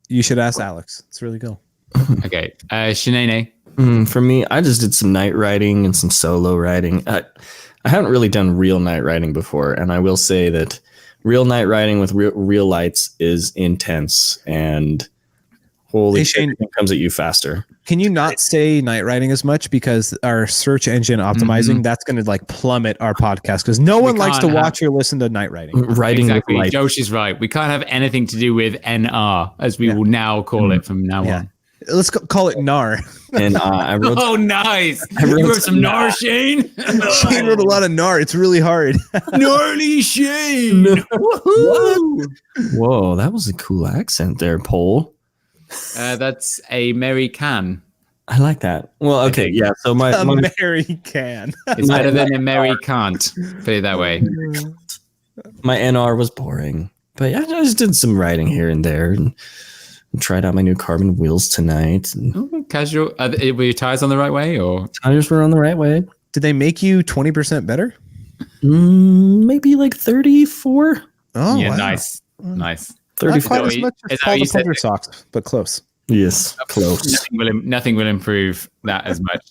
You should ask Alex. It's really cool. Okay, Sheyn. For me, I just did some night riding and some solo riding. I haven't really done real night riding before, and I will say that real night riding with real lights is intense, and holy shit, it comes at you faster. Can you not say night riding as much, because our search engine optimizing, that's going to like plummet our podcast, because no one likes to watch or listen to night riding. Exactly. Josh is right. We can't have anything to do with NR, as we will now call it from now on. Let's call it NAR. And I wrote. Oh, nice! You wrote some NAR, Shane. Shane wrote a lot of NAR. It's really hard. Gnarly Shane. Whoa, that was a cool accent there, Paul. That's a Mary Can. I like that. Well, okay, yeah. So my Mary Can. It's better than a Mary Can't. Put it that way. My NR was boring, but yeah, I just did some riding here and there, and tried out my new carbon wheels tonight. Casual. Were your tires on the right way, or tires were on the right way? Did they make you 20% better? Maybe like 34. Oh, yeah, wow. Nice. 34. Not quite as much as Paul the Plunger socks, but close. Yes, close. Nothing will improve that as much.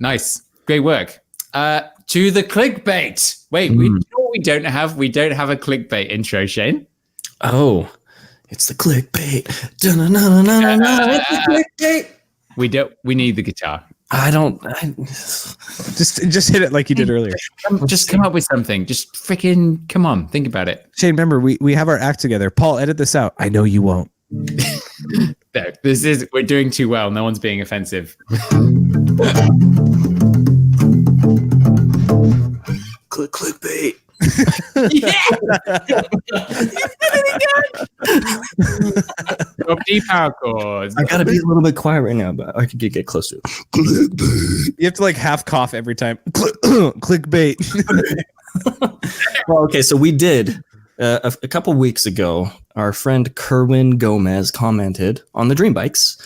Nice, great work. To the clickbait. Wait, we don't have. We don't have a clickbait intro, Shane. Oh, it's the clickbait. It's the clickbait. We need the guitar. Just hit it like you did earlier. Just come up with something. Just freaking come on. Think about it. Shane, remember, we have our act together. Paul, edit this out. I know you won't. No, we're doing too well. No one's being offensive. Clickbait. Power chords. I gotta be a little bit quiet right now, but I could get close to it. You have to like half cough every time. Clickbait. Well, okay, so we did a couple weeks ago. Our friend Kerwin Gomez commented on the dream bikes.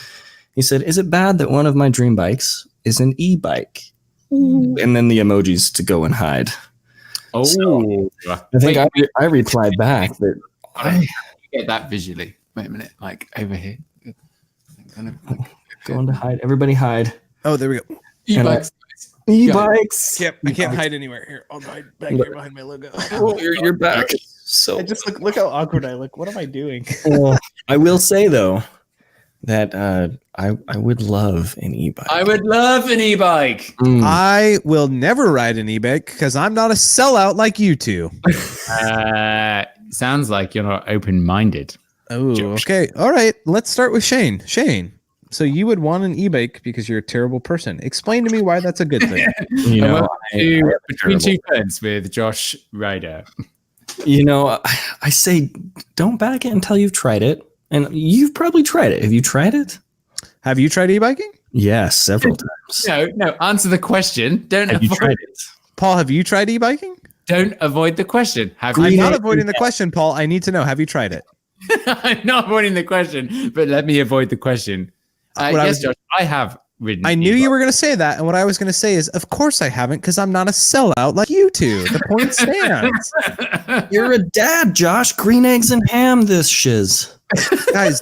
He said, "Is it bad that one of my dream bikes is an e-bike?" And then the emojis to go and hide. Oh, So, I think I replied back that I get that visually. Wait a minute, like over here. Going to hide. Everybody hide. Oh, there we go. E-bikes. E-bikes. I can't hide anywhere. Here, I'll hide back here behind my logo. Oh, you're back. So I just look how awkward I look. What am I doing? I will say though that I would love an e-bike. I would love an e-bike. I will never ride an e-bike because I'm not a sellout like you two. Sounds like you're not open-minded. Oh, okay. All right. Let's start with Shane. Shane, so you would want an e-bike because you're a terrible person. Explain to me why that's a good thing. You know, Between two friends with Josh Ryder. You know, I say don't back it until you've tried it. And you've probably tried it. Have you tried it? Have you tried e-biking? Yes, several times. No. Answer the question. Have you tried it? Paul, have you tried e-biking? Don't avoid the question. I'm not avoiding the question, Paul. I need to know. Have you tried it? I'm not avoiding the question, but let me avoid the question. Yes, Josh, I have ridden. I knew you were going to say that. And what I was going to say is, of course I haven't, because I'm not a sellout like you two. The point stands. You're a dad, Josh. Green eggs and ham this shiz. Guys,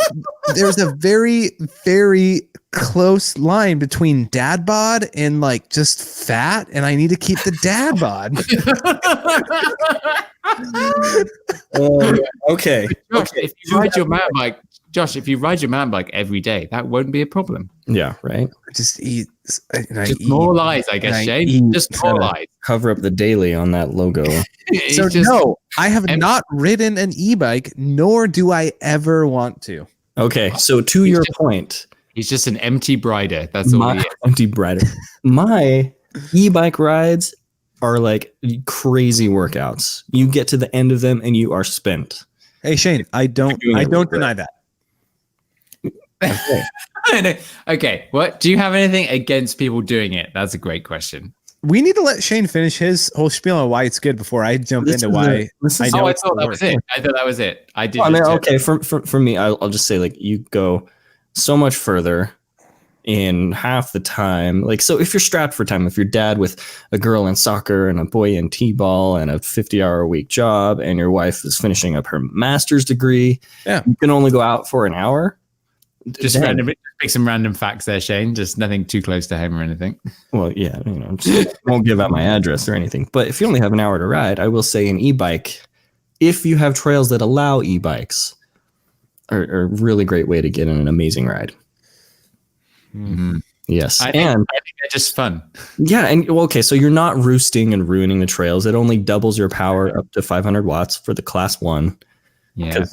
there's a very, very close line between dad bod and like just fat, and I need to keep the dad bod. Okay. Josh, if you ride your mountain bike, Josh, if you ride your mountain bike every day, that won't be a problem. Yeah, right. Just eat. More lies, I guess, Shane. Just more lies. Cover up the daily on that logo. So no, I have not ridden an e-bike, nor do I ever want to. Okay, so to your point, he's just an empty brider. That's all he is. Empty brider. My e-bike rides are like crazy workouts. You get to the end of them and you are spent. Hey Shane, I don't deny that. Okay. What do you have anything against people doing it? That's a great question. We need to let Shane finish his whole spiel on why it's good before I jump into why. I thought that was it. I thought that was it. I did. Okay. For me, I'll just say like you go so much further in half the time. Like, so if you're strapped for time, if you're dad with a girl in soccer and a boy in t-ball and a 50-hour-a-week job, and your wife is finishing up her master's degree, you can only go out for an hour. Just pick some random facts there, Shane. Just nothing too close to home or anything. Well, yeah, just won't give out my address or anything. But if you only have an hour to ride, I will say an e-bike, if you have trails that allow e-bikes, are a really great way to get in an amazing ride. Mm-hmm. Yes, I think they're just fun. Yeah, and okay, so you're not roosting and ruining the trails. It only doubles your power up to 500 watts for the class 1. Yeah,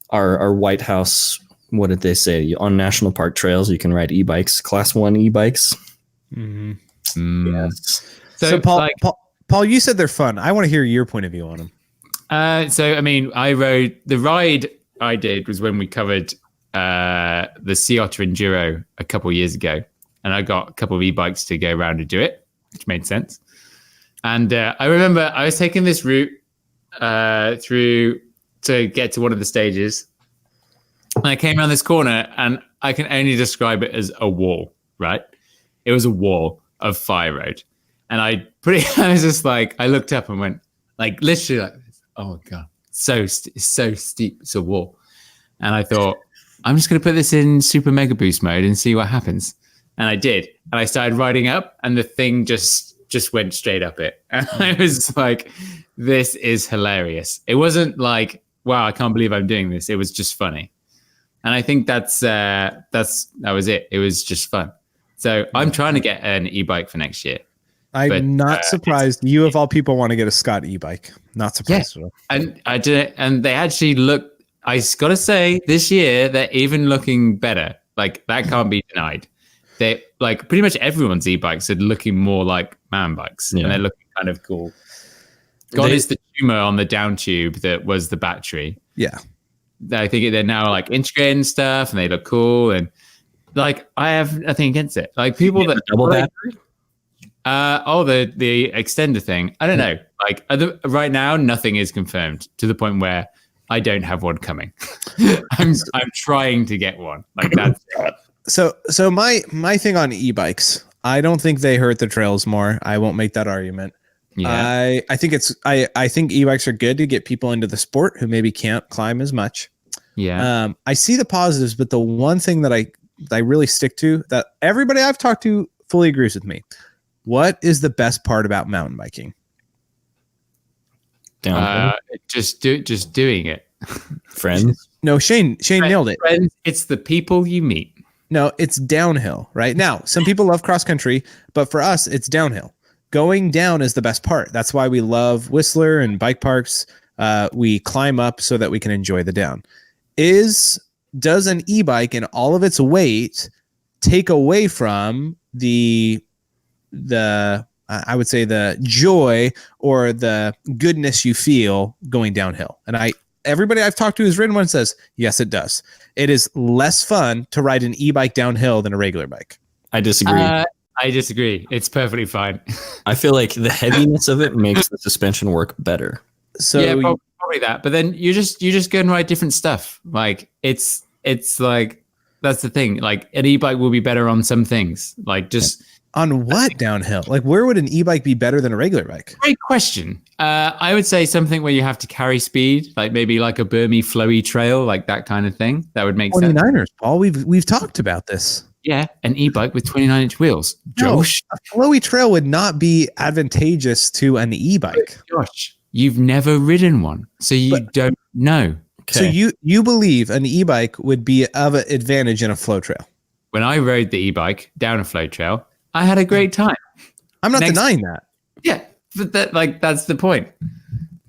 our White House. What did they say? On national park trails, you can ride e-bikes, class 1 e-bikes. Mm-hmm. Yes. So Paul, you said they're fun. I want to hear your point of view on them. So, I mean, the ride I did was when we covered the Sea Otter Enduro a couple of years ago. And I got a couple of e-bikes to go around and do it, which made sense. And I remember I was taking this route through to get to one of the stages. And I came around this corner and I can only describe it as a wall, right? It was a wall of fire road. And I was just like, I looked up and went like literally like this. Oh God, so steep. It's a wall. And I thought, I'm just going to put this in super mega boost mode and see what happens. And I did. And I started riding up and the thing just went straight up it. And I was like, this is hilarious. It wasn't like, wow, I can't believe I'm doing this. It was just funny. And I think that was it. It was just fun. So I'm trying to get an e-bike for next year. I'm not surprised. You of all people want to get a Scott e-bike. Not surprised at all. And I did, and they actually look. I got to say, this year they're even looking better. Like that can't be denied. They like pretty much everyone's e-bikes are looking more like mountain bikes, and they're looking kind of cool. Gone is the tumor on the down tube that was the battery. Yeah, I think they're now like integrated and stuff, and they look cool. And like I have nothing against it. Like people that double battery. The extender thing. I don't know. Like right now, nothing is confirmed to the point where I don't have one coming. I'm trying to get one. Like that's so my thing on e-bikes, I don't think they hurt the trails more. I won't make that argument. Yeah. I think e-bikes are good to get people into the sport who maybe can't climb as much. Yeah. I see the positives, but the one thing that I really stick to that everybody I've talked to fully agrees with me. What is the best part about mountain biking? Just doing it. Friends? No, Sheyn nailed it. Friends, it's the people you meet. No, it's downhill, right? Now, some people love cross country, but for us, it's downhill. Going down is the best part. That's why we love Whistler and bike parks. We climb up so that we can enjoy the down. Does an e-bike and all of its weight take away from the I would say the joy or the goodness you feel going downhill? And everybody I've talked to who's ridden one says, yes, it does. It is less fun to ride an e-bike downhill than a regular bike. I disagree. I disagree. It's perfectly fine. I feel like the heaviness of it makes the suspension work better. So yeah, probably that. But then you just go and ride different stuff. Like it's like that's the thing. Like an e-bike will be better on some things. Like just on what downhill? Like where would an e-bike be better than a regular bike? Great question. I would say something where you have to carry speed, like maybe like a Burmy flowy trail, like that kind of thing. That would make 29ers, sense. Paul. We've talked about this. Yeah, an e-bike with 29-inch wheels. Josh, no, a flowy trail would not be advantageous to an e-bike. Josh, you've never ridden one, so you don't know. Okay. So you believe an e-bike would be of an advantage in a flow trail? When I rode the e-bike down a flow trail, I had a great time. I'm not denying that. Yeah, but that's the point.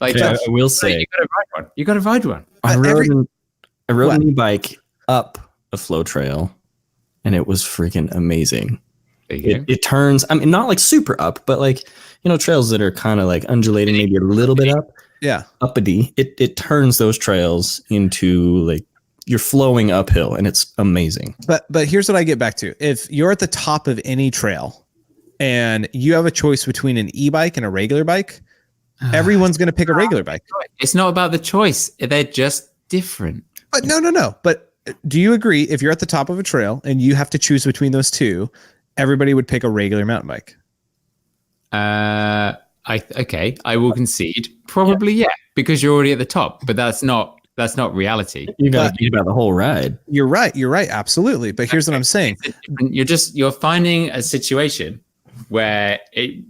Like, I will say, you got to ride one. You got to ride one. I rode an e-bike up a flow trail, and it was freaking amazing. It turns, I mean, not like super up, but like, trails that are kind of like undulating, maybe a little bit up. Yeah. Uppity. It turns those trails into like you're flowing uphill, and it's amazing. But here's what I get back to. If you're at the top of any trail and you have a choice between an e-bike and a regular bike, everyone's going to pick a regular bike. It's not about the choice. They're just different. But no. But do you agree if you're at the top of a trail and you have to choose between those two, everybody would pick a regular mountain bike? I will concede. Probably, yeah, because you're already at the top, but that's not reality. You got to think about the whole ride. You're right. Absolutely. But here's what I'm saying. You're finding a situation where it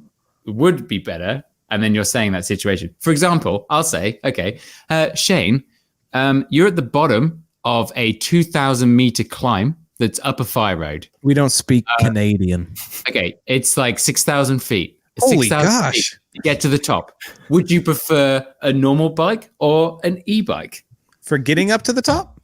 would be better, and then you're saying that situation. For example, I'll say, okay, Sheyn, you're at the bottom of a 2,000 meter climb that's up a fire road. We don't speak Canadian. Okay, it's like 6,000 feet. Holy gosh. To get to the top. Would you prefer a normal bike or an e-bike? For getting up to the top?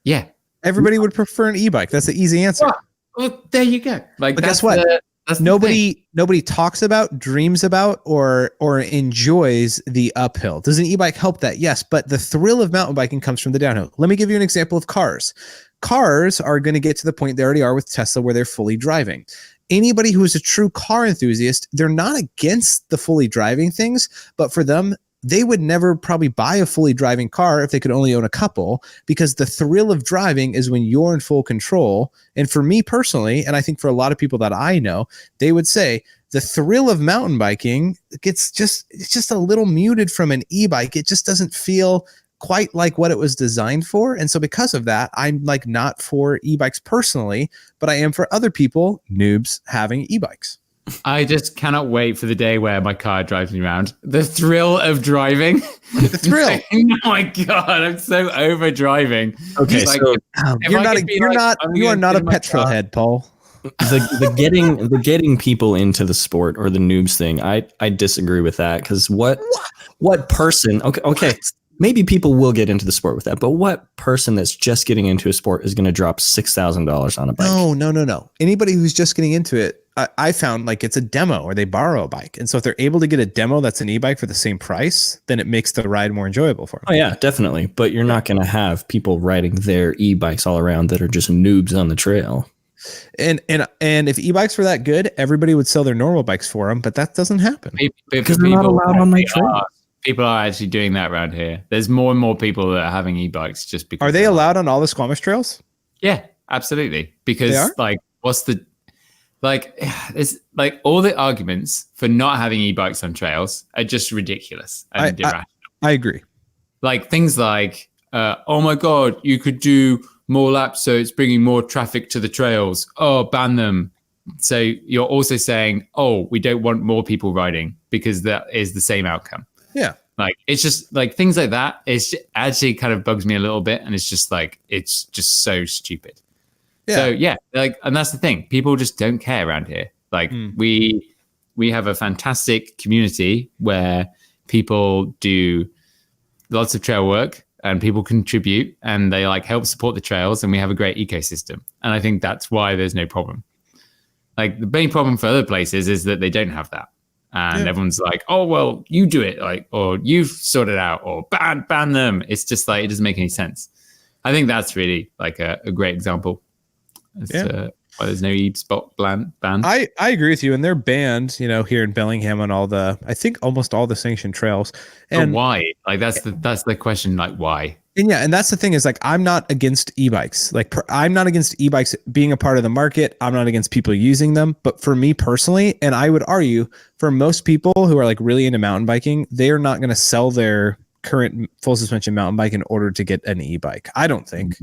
Yeah. Everybody would prefer an e-bike. That's the easy answer. Well, there you go. Like, guess what? Nobody talks about, dreams about, or enjoys the uphill. Does an e-bike help that? Yes, but the thrill of mountain biking comes from the downhill. Let me give you an example of cars. Cars are going to get to the point they already are with Tesla where they're fully driving. Anybody who is a true car enthusiast, they're not against the fully driving things, but for them, they would never probably buy a fully driving car if they could only own a couple, because the thrill of driving is when you're in full control. And for me personally, and I think for a lot of people that I know, they would say the thrill of mountain biking it's just a little muted from an e-bike. It just doesn't feel quite like what it was designed for. And so because of that, I'm like not for e-bikes personally, but I am for other people, noobs, having e-bikes. I just cannot wait for the day where my car drives me around. The thrill of driving. The thrill. Oh my God, I'm so over driving. Okay, like, so you are not a petrol head, Paul. the getting people into the sport or the noobs thing, I disagree with that, because what person, okay, maybe people will get into the sport with that, but what person that's just getting into a sport is going to drop $6,000 on a bike? No. Anybody who's just getting into it, I found like it's a demo or they borrow a bike. And so if they're able to get a demo that's an e-bike for the same price, then it makes the ride more enjoyable for them. Oh yeah, definitely. But you're not going to have people riding their e-bikes all around that are just noobs on the trail. And if e-bikes were that good, everybody would sell their normal bikes for them, but that doesn't happen. Because they're not allowed on my trail. People are actually doing that around here. There's more and more people that are having e-bikes just because. Are they allowed on all the Squamish trails? Yeah, absolutely. Because like, what's the it's like all the arguments for not having e-bikes on trails are just ridiculous and irrational. I agree. Like things like, oh my God, you could do more laps, so it's bringing more traffic to the trails. Oh, ban them. So you're also saying, oh, we don't want more people riding because that is the same outcome. Yeah. Like, it's just like things like that. It's actually kind of bugs me a little bit. And it's just like, it's just so stupid. Yeah. So yeah, like, and that's the thing. People just don't care around here. Like we have a fantastic community where people do lots of trail work and people contribute and they like help support the trails, and we have a great ecosystem. And I think that's why there's no problem. Like the main problem for other places is that they don't have that. And everyone's like, oh, well, you do it, like, or you've sorted it out, or ban them. It's just like, it doesn't make any sense. I think that's really like a great example as to why there's no e-spot ban. I agree with you. And they're banned, here in Bellingham on I think almost all the sanctioned trails. And but why? Like, that's the question, like, why? And that's the thing is like, I'm not against e-bikes. Like I'm not against e-bikes being a part of the market. I'm not against people using them. But for me personally, and I would argue for most people who are like really into mountain biking, they are not going to sell their current full suspension mountain bike in order to get an e-bike. I don't think,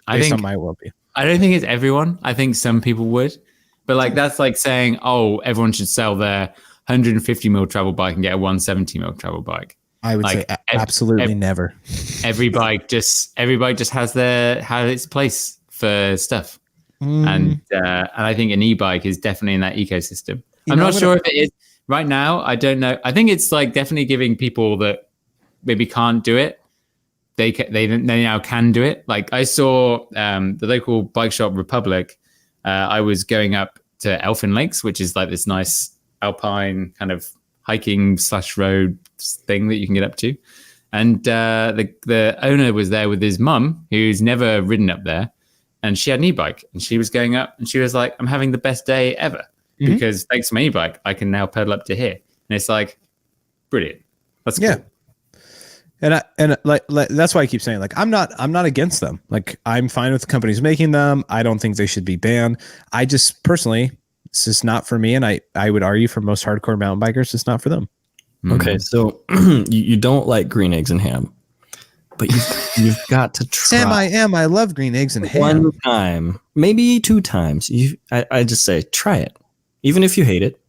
based on my worldview. I don't think it's everyone. I think some people would. But like, that's like saying, oh, everyone should sell their 150 mil travel bike and get a 170 mil travel bike. I would say absolutely never. Every bike just has its place for stuff, and I think an e-bike is definitely in that ecosystem. I'm not sure if it is right now. I don't know. I think it's like definitely giving people that maybe can't do it. They now can do it. Like I saw the local bike shop Republic. I was going up to Elfin Lakes, which is like this nice alpine kind of hiking / road thing that you can get up to, and the owner was there with his mum, who's never ridden up there, and she had an e-bike, and she was going up, and she was like, "I'm having the best day ever because thanks to my e-bike, I can now pedal up to here," and it's like, brilliant. That's cool. Yeah. And like that's why I keep saying like I'm not against them. Like I'm fine with the companies making them. I don't think they should be banned. I just personally, it's just not for me, and I would argue for most hardcore mountain bikers, it's not for them. Okay, so you don't like green eggs and ham, but you've got to try. Sam, I love green eggs and ham. One time, maybe 2 times. I just say try it, even if you hate it.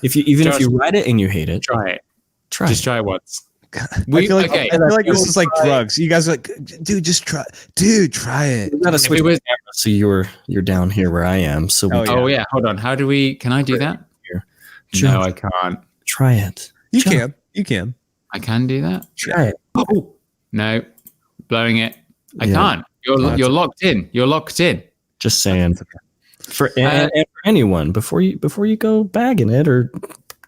If you ride it and you hate it, try it. Just try it once. I feel like this is like drugs. You guys are like, dude, just try. Dude, try it. You gotta switch camera, so you're down here where I am. So yeah. Hold on. Can I do that? Here. No, I can't. Try it. You can. I can do that. Try it. Oh no, blowing it. I can't. You're locked in. You're locked in. Just saying. For anyone, before you go bagging it or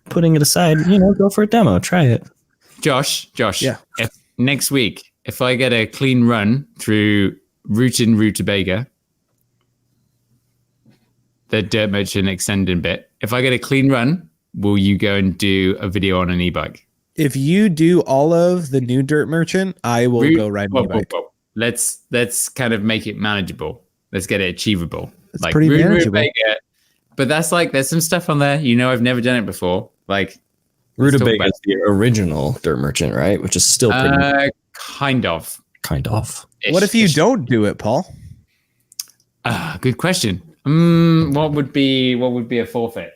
putting it aside, go for a demo. Try it. Josh. Yeah. If next week, if I get a clean run through Rutabaga, the Dirt Merchant extended bit, if I get a clean run, will you go and do a video on an e-bike? If you do all of the new Dirt Merchant, I will go ride an e-bike. Let's kind of make it manageable. Let's get it achievable. It's like pretty manageable. Rutabaga, but that's like, there's some stuff on there. I've never done it before. Like, Rutabaga is the original Dirt Merchant, right? Which is still pretty. Kind of. What if you don't do it, Paul? Good question. What would be a forfeit?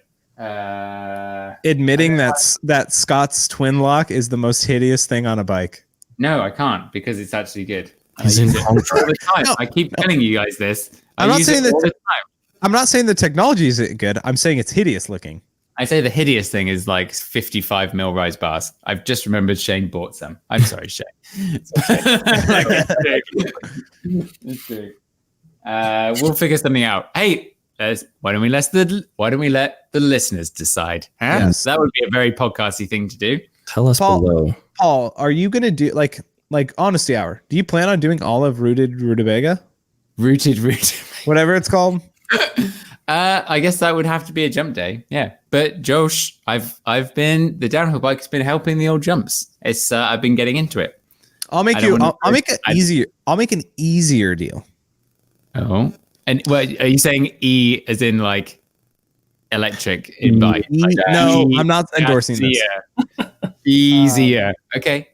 Admitting that Scott's twin lock is the most hideous thing on a bike. No, I can't, because it's actually good. He's in all the time. I keep telling you guys this. I'm not saying that. I'm not saying the technology isn't good. I'm saying it's hideous looking. I say the hideous thing is like 55 mil rise bars. I've just remembered Sheyn bought some. I'm sorry, Sheyn. It's big. We'll figure something out. Hey, why don't we let the listeners decide? Huh? Yes. That would be a very podcasty thing to do. Tell us below. Paul, are you gonna do like honesty hour? Do you plan on doing all of rooted rutabaga? Rooted. Whatever it's called. I guess that would have to be a jump day. Yeah. But Josh, the downhill bike's been helping the old jumps. It's I've been getting into it. I'll make an easier deal. Oh. And are you saying E as in like electric in bike? No, I'm not endorsing this. Easier. Okay.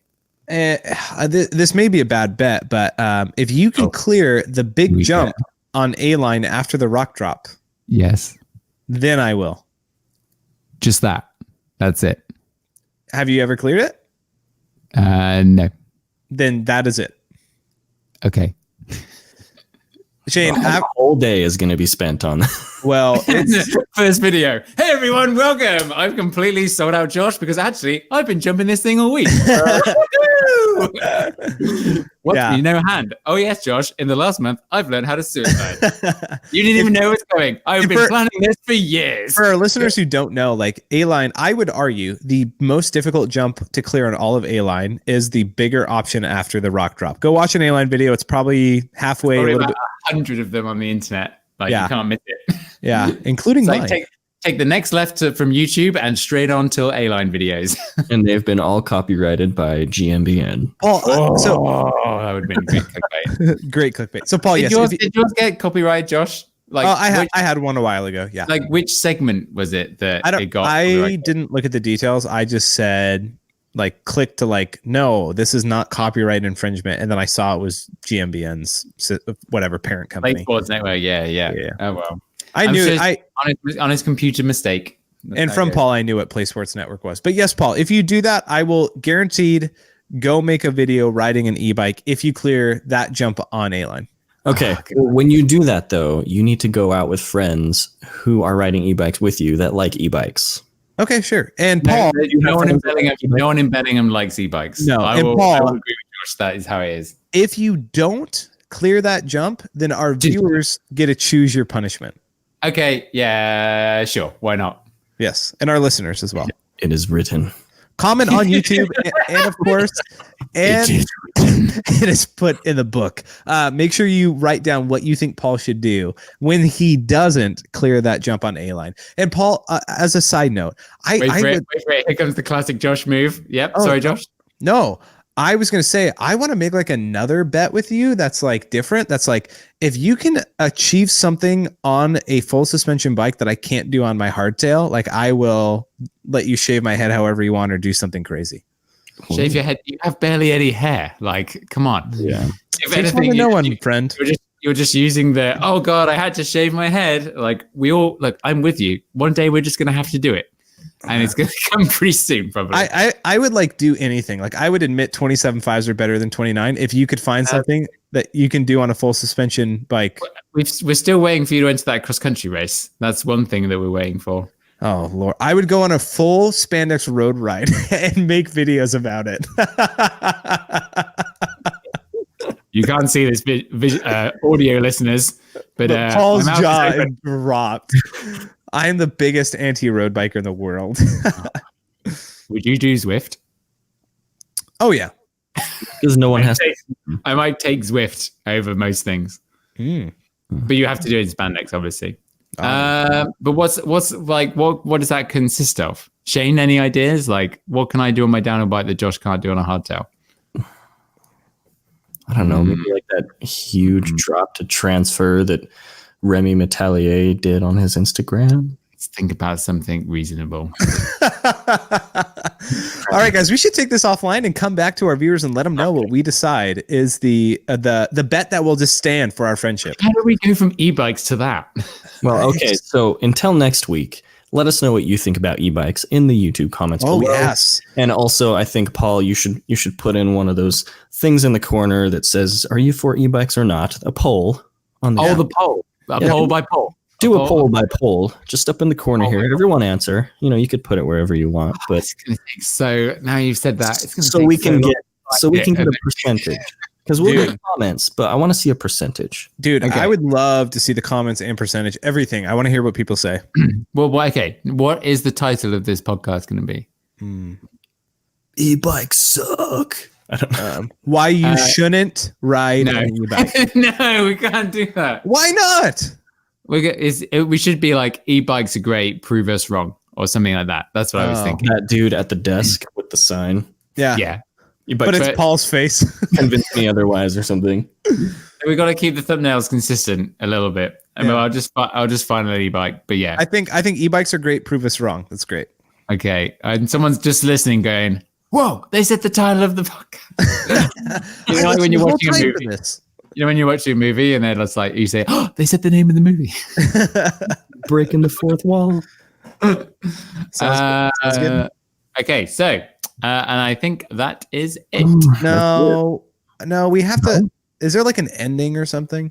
This may be a bad bet, but if you can clear the big jump on A-line after the rock drop, yes, then I will. Just that. That's it. Have you ever cleared it? No. Then that is it. Okay. Sheyn, the whole day is going to be spent on. Well, it's first video. Hey everyone, welcome. I've completely sold out Josh because actually I've been jumping this thing all week. What? You know, hand. Oh yes, Josh. In the last month, I've learned how to suicide. You didn't even know it's going. I've been planning this for years. For our listeners who don't know, like A-line, I would argue the most difficult jump to clear on all of A-line is the bigger option after the rock drop. Go watch an A-line video. It's probably halfway. Probably about 100 of them on the internet. Like you can't miss it. Yeah, including mine. Like take the next left from YouTube and straight on till A-line videos. And they've been all copyrighted by GMBN. Paul, that would have been great clickbait. Great clickbait. So Paul, did yours get copyrighted, Josh? Like I had one a while ago. Yeah. Like which segment was it that it got? I didn't look at the details. I just said click to no, this is not copyright infringement, and then I saw it was GMBN's whatever parent company. Play Sports Network. Yeah. Oh well. I knew on his computer mistake. And from Paul, I knew what Play Sports Network was. But yes, Paul, if you do that, I will guaranteed go make a video riding an e-bike if you clear that jump on A-line. Okay. Well, when you do that, though, you need to go out with friends who are riding e-bikes with you that like e-bikes. Okay, sure. And Paul, no one in Bellingham likes e-bikes. No, I will agree with Josh. That is how it is. If you don't clear that jump, then our viewers get to choose your punishment. Okay, yeah, sure. Why not? Yes, and our listeners as well. It is written. Comment on YouTube, and of course, it is put in the book. Make sure you write down what you think Paul should do when he doesn't clear that jump on A-line. And Paul, as a side note, wait for it. Here comes the classic Josh move. Yep. Oh, sorry, Josh. No. I was going to say, I want to make another bet with you that's different. That's if you can achieve something on a full suspension bike that I can't do on my hardtail, I will let you shave my head however you want or do something crazy. Shave your head? You have barely any hair. Come on. Yeah. If anything, friend. You're just using the, oh God, I had to shave my head. I'm with you. One day we're just going to have to do it. And it's going to come pretty soon, probably. I would do anything. I would admit 27.5s are better than 29. If you could find something that you can do on a full suspension bike. We're still waiting for you to enter that cross country race. That's one thing that we're waiting for. Oh Lord, I would go on a full spandex road ride and make videos about it. You can't see this audio, listeners, but Paul's jaw dropped. I am the biggest anti-road biker in the world. Would you do Zwift? Oh yeah, because no one has. I might take Zwift over most things, but you have to do it in spandex, obviously. But what does that consist of? Sheyn, any ideas? What can I do on my downhill bike that Josh can't do on a hardtail? I don't know, maybe that huge drop to transfer that Remy Metallier did on his Instagram. Let's think about something reasonable. All right, guys, we should take this offline and come back to our viewers and let them know what we decide is the bet that will just stand for our friendship. How do we go from e-bikes to that? Well, okay, so until next week, let us know what you think about e-bikes in the YouTube comments below. Yes. And also, I think, Paul, you should put in one of those things in the corner that says, are you for e-bikes or not? A poll on the the poll. Poll by poll. Do a poll by poll, just up in the corner here. Everyone answer. You could put it wherever you want, but it's gonna take so. Now you've said that, it's gonna so take we can long. get a percentage because we'll get comments, but I want to see a percentage. Dude, Okay. I would love to see the comments and percentage, everything. I want to hear what people say. Well, okay. What is the title of this podcast going to be? E-bikes suck. I don't know. Why you shouldn't ride an e-bike. No, we can't do that. Why not? We should be like, e-bikes are great, prove us wrong, or something like that. That's what I was thinking. That dude at the desk with the sign. Yeah. Yeah. But it's Paul's face. Convince me otherwise or something. We got to keep the thumbnails consistent a little bit. I mean, I'll just find an e-bike. But yeah, I think e-bikes are great. Prove us wrong. That's great. Okay, and someone's just listening, going, "Whoa!" They said the title of the podcast. You know, like when you're watching a movie. You know, when you're watching a movie and they're just like, you say, "Oh, they said the name of the movie." Breaking the fourth wall. Sounds good. Okay, so and I think that is it. No, we have to. Is there like an ending or something?